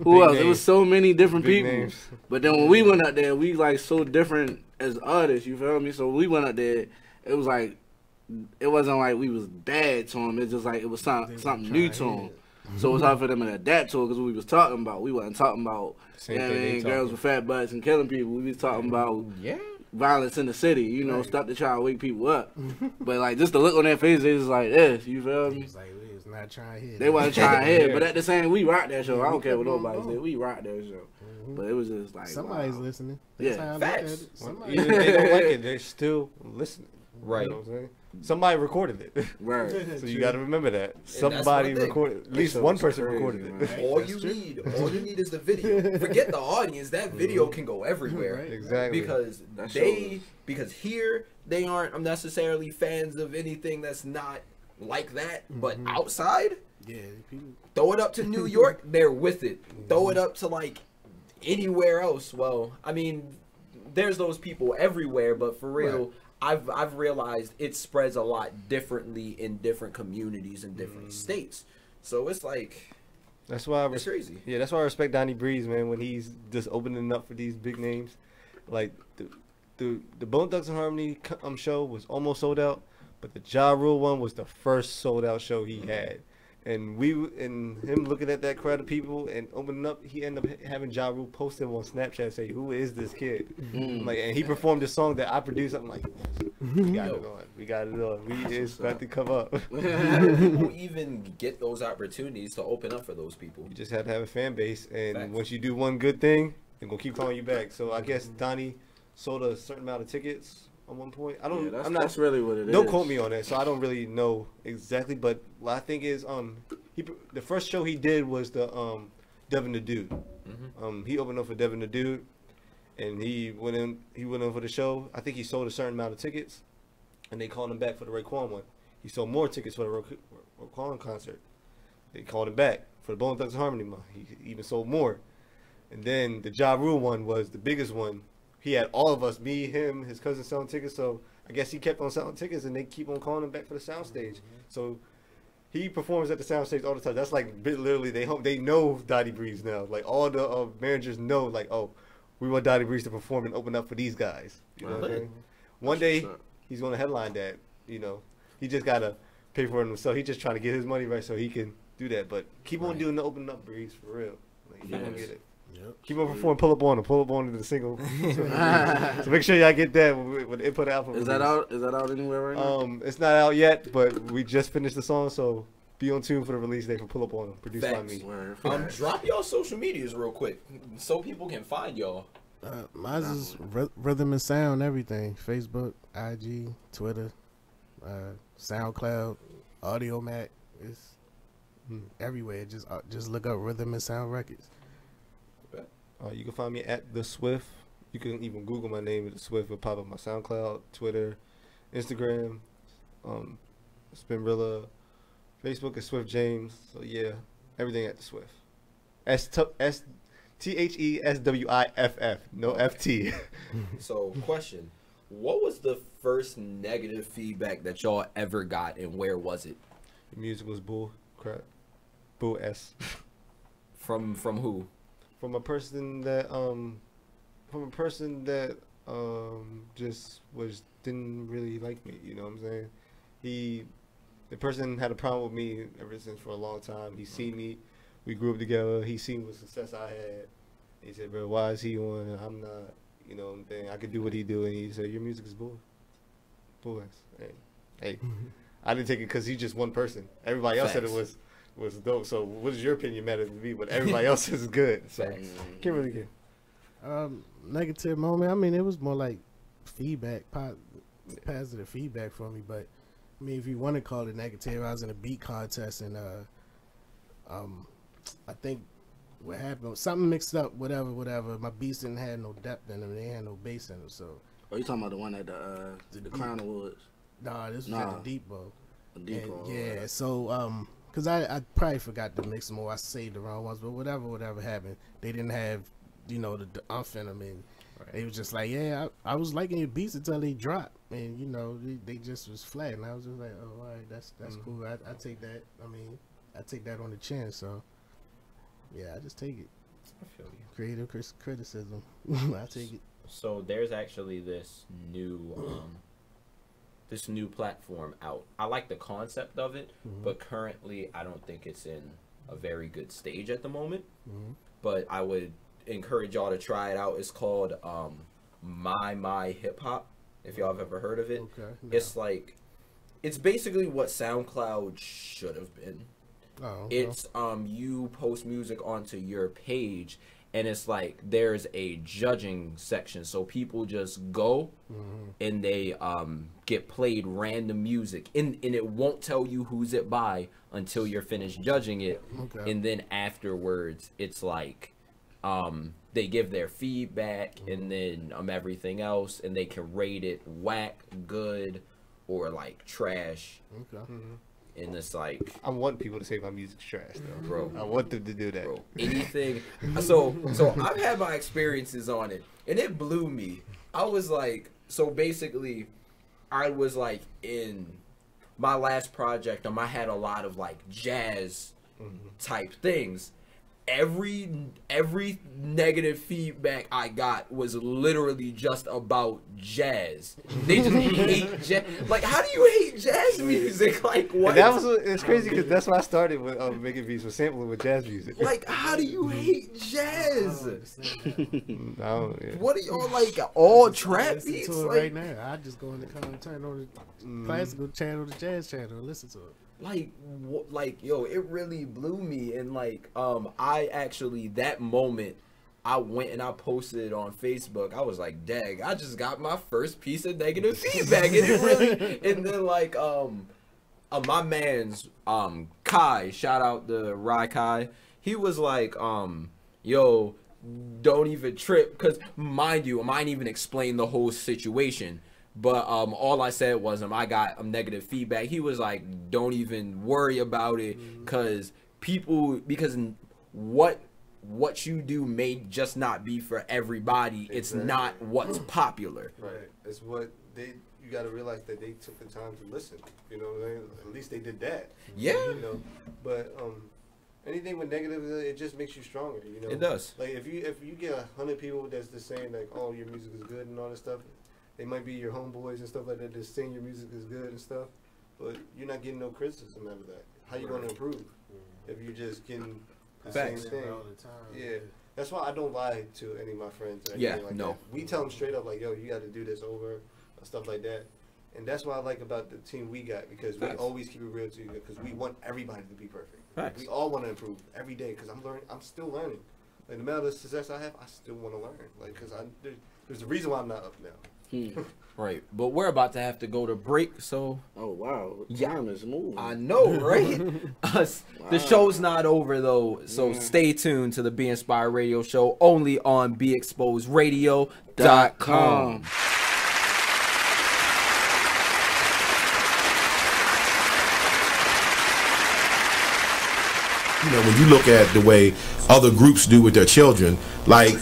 Who else? Names. It was so many different people. Names. But then when we went out there, we like so different as artists, you feel me? So when we went out there, it was like, it wasn't like we was bad to them. It's just like it was something new to them. So it was hard for them to adapt to it, because we was talking about, we wasn't talking about girls with fat butts and killing people. We was talking about violence in the city, you know, stuff to try to wake people up. But like, just the look on their faces, they was like this, you feel me? Not trying to hit. They wasn't trying to hit, but at the same, we rocked that show. I don't care what nobody said. We rocked that show. But it was just like, somebody's listening. That's how facts. Even if they don't like it, they're still listening. Right. You know what I'm saying? Somebody recorded it. Right. So you got to remember that. Somebody recorded. At least one person recorded it. Right? All you need is the video. Forget the audience. That video can go everywhere. Right. Exactly. Because here they aren't necessarily fans of anything that's not like that, but outside, throw it up to New York, they're with it. Throw it up to like anywhere else. Well, I mean, there's those people everywhere, but for real, I've realized it spreads a lot differently in different communities in different states. So it's like, that's why it's crazy. Yeah, that's why I respect Donnie Breeze, man, when he's just opening up for these big names. Like the Bone Thugs and Harmony show was almost sold out. But the Ja Rule one was the first sold out show he had. And him looking at that crowd of people and opening up, he ended up having Ja Rule post him on Snapchat, say, who is this kid? Like, and he performed a song that I produced. I'm like, we got it on. We got it on. It's about to come up. Who even get those opportunities to open up for those people? You just have to have a fan base. And once you do one good thing, they're going to keep calling you back. So I guess Donnie sold a certain amount of tickets at one point. That's really what it is. Don't quote me on that, so I don't really know exactly. But what I think is, the first show he did was the Devin the Dude. He opened up for Devin the Dude, and he went in for the show. I think he sold a certain amount of tickets, and they called him back for the Raekwon one. He sold more tickets for the Raekwon concert. They called him back for the Bone Thugs and Harmony one. He even sold more. And then the Ja Rule one was the biggest one. He had all of us, me, him, his cousin, selling tickets. So I guess he kept on selling tickets, and they keep on calling him back for the soundstage. So he performs at the soundstage all the time. That's like literally they know Donnie Breeze now. Like all the managers know, like, oh, we want Donnie Breeze to perform and open up for these guys. You know what I'm saying? One day he's going to headline that. You know, he just gotta pay for it himself. He's just trying to get his money right so he can do that. But keep on doing the open up, Breeze, for real. Like, you gonna get it. Yep. Keep on performing. Pull up on to the single. So make sure y'all get that with the input album. Is that out? Is that out anywhere right now? It's not out yet, but we just finished the song, so be on tune for the release date for Pull Up On 'Em, produced by me. Drop y'all social medias real quick so people can find y'all. Mine is Rhythm and Sound, everything. Facebook, IG, Twitter, SoundCloud, AudioMac. It's everywhere. Just look up Rhythm and Sound Records. You can find me at the Swiff. You can even Google my name at the Swiff. It'll pop up my SoundCloud, Twitter, Instagram, Spinrilla, Facebook is Swift James. So yeah, everything at the Swiff. STHESWIFF. No FT. So question: what was the first negative feedback that y'all ever got, and where was it? The music was bull crap. Bull S. From who? From a person that just didn't really like me, you know what I'm saying? The person had a problem with me ever since for a long time. He seen me, we grew up together, he seen what success I had. He said, bro, why is he on? I'm not, you know what I'm saying? I could do what he do, and he said, your music is bull. Bull ass. Hey. I didn't take it because he's just one person. Everybody else said it was dope. So what is your opinion matter to me? But everybody else is good. So can't really get. Negative moment. I mean, it was more like feedback, positive feedback for me. But I mean, if you want to call it negative, I was in a beat contest, and I think what happened, something mixed up, whatever. My beats didn't have no depth in them. They had no bass in them. So. Oh, you talking about the one at the Crown Awards? Nah, this was at the Deep Bowl. Bowl. Yeah. So because I probably forgot to mix them, or I saved the wrong ones, but whatever happened, they didn't have, the umph in them, and it was just like, I was liking your beats until they dropped, and they just was flat, and I was just like, oh, all right, that's cool. I take that. I mean, I take that on the chin, so yeah, I just take it. I feel you. Creative criticism, I take it. So there's actually this new platform out. I like the concept of it, but currently I don't think it's in a very good stage at the moment. But I would encourage y'all to try it out. It's called My Hip Hop, if y'all have ever heard of it. Okay. No. It's basically what SoundCloud should have been. Oh, okay. It's you post music onto your page, and it's like there's a judging section, so people just go and they get played random music, and it won't tell you who's it by until you're finished judging it. Okay. And then afterwards it's like they give their feedback and then everything else, and they can rate it whack, good, or like trash. Okay. And it's like, I want people to say my music's trash, though, bro. I want them to do that. Bro, anything. So I've had my experiences on it, and it blew me. I was like, so basically, I was like in my last project, I had a lot of like jazz type things. Every negative feedback I got was literally just about jazz. They just hate jazz. Like, how do you hate jazz music? Like, what? And it's crazy because that's why I started with making beats with sampling with jazz music. Like, how do you hate jazz? What are y'all like? All trap beats? To it like, right now, I just go in the car and turn on the classical channel, the jazz channel, and listen to it. Like, yo, it really blew me. And like, I actually, that moment, I went and I posted it on Facebook. I was like, dang, I just got my first piece of negative feedback. And it really, and then like, my man's, Kai, shout out to Rai Kai. He was like, yo, don't even trip. Cause mind you, I ain't even explain the whole situation. But all I said was I got negative feedback. He was like, don't even worry about it, because what you do may just not be for everybody. It's not what's popular. Right. It's what you got to realize that they took the time to listen. You know what I mean? At least they did that. Yeah. But anything with negative, it just makes you stronger. You know, it does. Like if you get 100 people that's just saying like, oh, your music is good and all this stuff, they might be your homeboys and stuff like that. Just saying your music is good and stuff, but you're not getting no criticism out of that. How you gonna improve if you're just getting the same thing all the time? Yeah. That's why I don't lie to any of my friends. Like that. We tell them straight up, like, yo, you got to do this over, stuff like that. And that's what I like about the team we got, because we always keep it real to you, because we want everybody to be perfect. We all want to improve every day, because I'm still learning. Like, no matter the success I have, I still want to learn. Like, because there's a reason why I'm not up now. Right, but we're about to have to go to break, so... Oh, wow. Time is moving. I know, right? The show's not over, though, so stay tuned to the Be Inspired Radio Show, only on BeExposedRadio.com. You know, when you look at the way other groups do with their children, like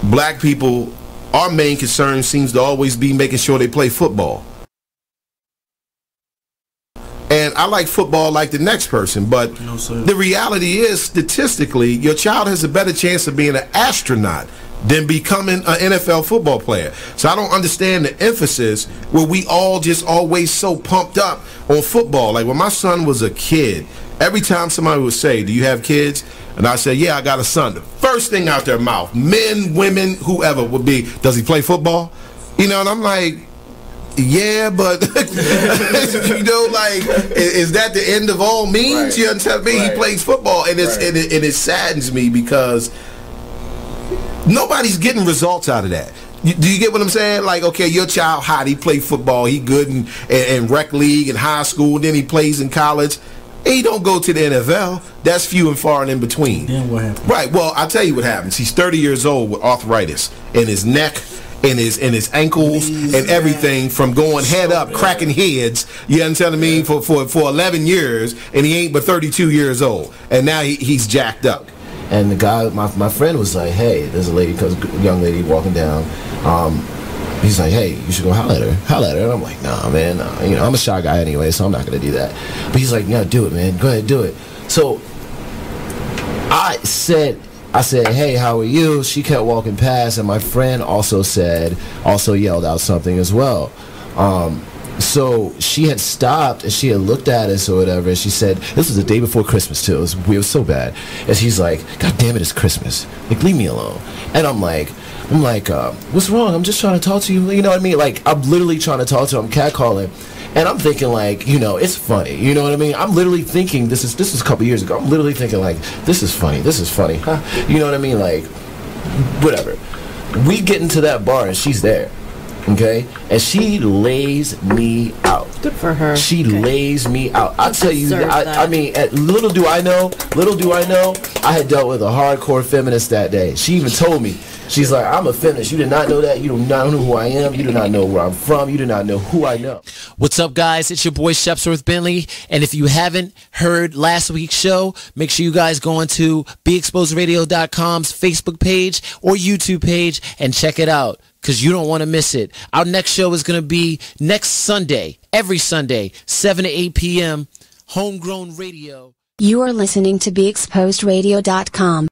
black people, our main concern seems to always be making sure they play football. And I like football like the next person, but the reality is, statistically, your child has a better chance of being an astronaut than becoming an NFL football player. So I don't understand the emphasis where we all just always so pumped up on football. Like when my son was a kid, every time somebody would say, do you have kids? And I said, yeah, I got a son. The first thing out their mouth, men, women, whoever, would be, does he play football? You know, and I'm like, yeah, but, you know, like, is that the end of all means? You understand me? He plays football, and it saddens me because nobody's getting results out of that. Do you get what I'm saying? Like, okay, your child hot, he play football, he good in rec league and high school, and then he plays in college. He don't go to the NFL. That's few and far and in between. Then what happens? Right. Well, I'll tell you what happens. He's 30 years old with arthritis in his neck, in his ankles, and everything from going head up, cracking heads. You understand what I mean? For 11 years, and he ain't but 32 years old, and now he's jacked up. And the guy, my friend was like, hey, there's a lady, young lady walking down. He's like, hey, you should go holler at her. And I'm like, nah, man, nah. You know, I'm a shy guy anyway, so I'm not going to do that. But he's like, yeah, do it, man. Go ahead, do it. So I said, hey, how are you? She kept walking past, and my friend also yelled out something as well. So she had stopped, and she had looked at us or whatever, and she said, this was the day before Christmas, too. It was so bad. And she's like, God damn it, it's Christmas. Like, leave me alone. And I'm like, what's wrong? I'm just trying to talk to you. You know what I mean? Like, I'm literally trying to talk to him, catcalling. And I'm thinking, like, you know, it's funny. You know what I mean? I'm literally thinking, this is a couple years ago. I'm literally thinking, like, this is funny. Huh? You know what I mean? Like, whatever. We get into that bar, and she's there. Okay? And she lays me out. Good for her. She lays me out. I tell you, I mean, little do I know, I had dealt with a hardcore feminist that day. She even told me, she's like, I'm a feminist. You did not know that. You do not know who I am. You do not know where I'm from. You do not know who I know. What's up, guys? It's your boy, Shepsworth Bentley. And if you haven't heard last week's show, make sure you guys go onto BeExposedRadio.com's Facebook page or YouTube page and check it out, because you don't want to miss it. Our next show is going to be next Sunday, every Sunday, 7 to 8 p.m., Homegrown Radio. You are listening to BeExposedRadio.com.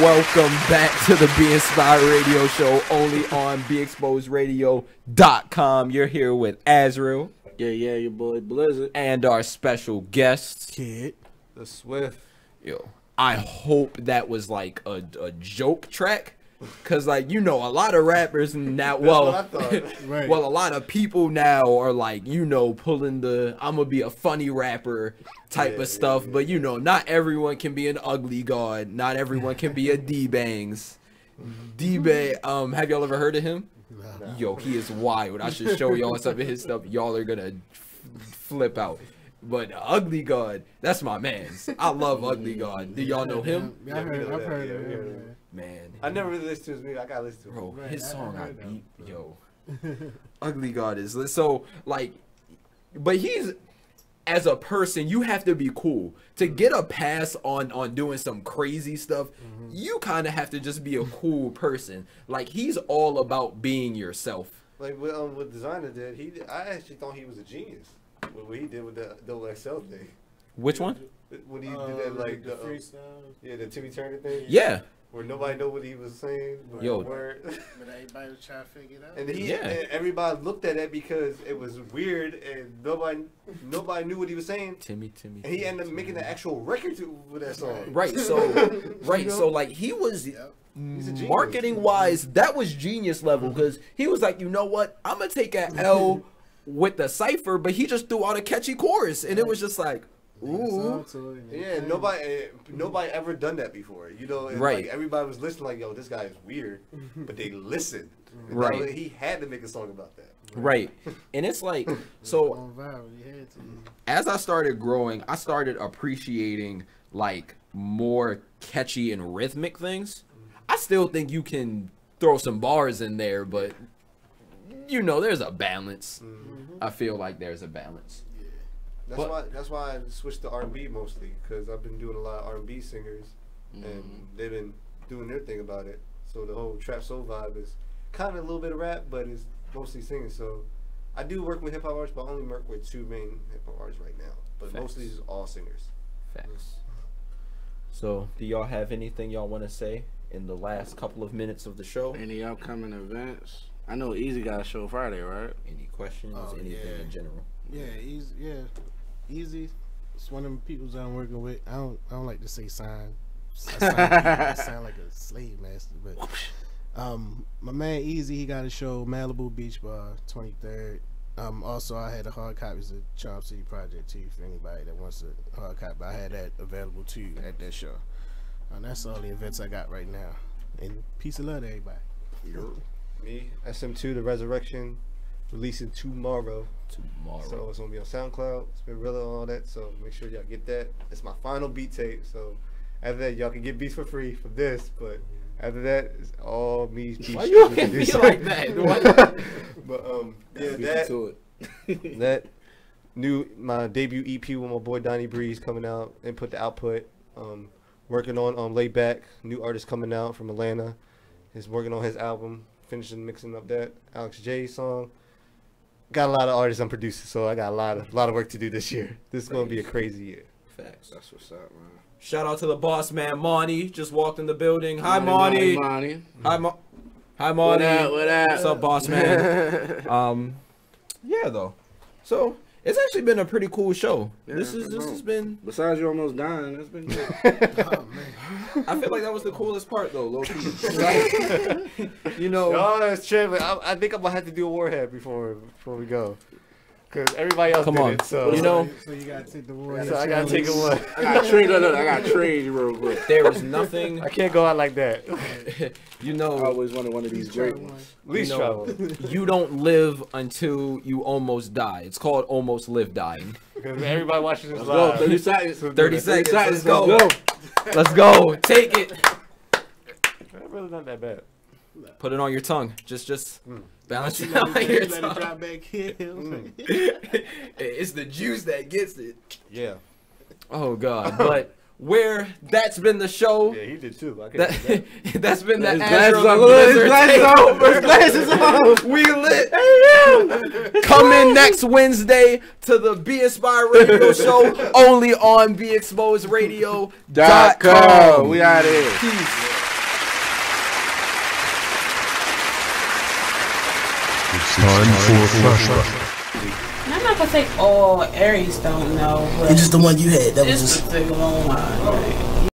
Welcome back to the Be Inspired Radio Show, only on BeExposedRadio.com. You're here with Azrael. Yeah, your boy Blizzard. And our special guest, Kid. The Swiff. Yo, I hope that was like a joke track. Cause like, you know, a lot of rappers now, well, Right. well, a lot of people now are like, you know, pulling the I'm gonna be a funny rapper type of stuff. But you know, not everyone can be an ugly god. Not everyone can be a D-Bangs. D-Bang, have y'all ever heard of him? No. Yo, he is wild. I should show y'all some of his stuff. Y'all are gonna flip out. But Ugly God, that's my man's. I love Ugly God. Do y'all know him? Yeah, I've heard of him. Man, I never really listened to his music. I gotta listen to it. Bro, his song I beat, yo. Ugly God is so like, but he's, as a person, you have to be cool to get a pass on doing some crazy stuff. You kind of have to just be a cool person. Like, he's all about being yourself. Like what Designer did, I actually thought he was a genius. What he did with the XL thing. Which one? When he did that, like the freestyle. Yeah, the Timmy Turner thing. Yeah. Where nobody know what he was saying. Yo. Word. But everybody was trying to figure it out. And and everybody looked at it because it was weird and nobody knew what he was saying. Timmy. And he ended up making an actual record with that song. Right. So like he was. Marketing wise, that was genius level because he was like, you know what, I'm gonna take an L with the cipher, but he just threw out a catchy chorus, and it was just like, ooh, yeah. Nobody ever done that before, you know. And right. Like, everybody was listening, like, yo, this guy is weird, but they listened. Right. He had to make a song about that. Right. And it's like, so as I started growing, I started appreciating like more catchy and rhythmic things. I still think you can throw some bars in there, but you know, there's a balance. I feel like there's a balance. Yeah. That's why I switched to R&B mostly, because I've been doing a lot of R&B singers, and they've been doing their thing about it. So the whole trap soul vibe is kind of a little bit of rap, but it's mostly singing. So I do work with hip hop artists, but I only work with 2 main hip hop artists right now. But mostly it's all singers. Facts. So do y'all have anything y'all want to say in the last couple of minutes of the show? Any upcoming events? I know Easy got a show Friday, right? Any questions? Anything in general? Yeah, Easy. It's one of them people that I'm working with. I don't like to say sign. I sound like a slave master, but my man Easy, he got a show Malibu Beach Bar 23rd. Also, I had the hard copies of Charm City Project too. For anybody that wants a hard copy, I had that available too at that show. That's all the events I got right now. And peace and love to everybody. Me, SM2, The Resurrection, releasing tomorrow. So it's gonna be on SoundCloud, Spinrilla, all that. So make sure y'all get that. It's my final beat tape. So after that, y'all can get beats for free from this. But after that, it's all me. Why you looking at me like that? But that my debut EP with my boy Donnie Breeze coming out. Input to Output. Working on Laid Back, new artist coming out from Atlanta. He's working on his album, finishing mixing up that Alex J song. Got a lot of artists I'm producing, so I got a lot of work to do this year. This is gonna be a crazy year. Facts. That's what's up, man. Shout out to the boss man, Monty. Just walked in the building. Hi, Monty. Hi, Monty. What up? What's up, boss man? Yeah, though. So it's actually been a pretty cool show. Yeah, this has been. Besides you almost dying, that's been good. Oh, man. I feel like that was the coolest part, though, low-key. Like, you know. Oh, that's true. I think I'm gonna have to do a warhead before we go. Because everybody else did it, so you know. So you gotta take the warhead. So I gotta take a one. I got trained real quick. There is nothing. I can't go out like that. You know, I always wanted one of these great ones. Least travel. You don't live until you almost die. It's called almost live dying. Because everybody watches this Let's live. go. 30 seconds. 30 seconds. Let's go. Let's go. Take it. That's really not that bad. Put it on your tongue. Just balance it on your tongue. Let it drop back here. It's the juice that gets it. Yeah. Oh God. But where that's been the show. Yeah, he did too. That's been the Glasses on. We lit. Coming next Wednesday to the Be Inspired Radio Show only on BeExposedRadio.com. We out here. Peace. It's time for a flashback. And I'm not gonna say all Aries don't know, but It's just the one you had. That was it's just the one.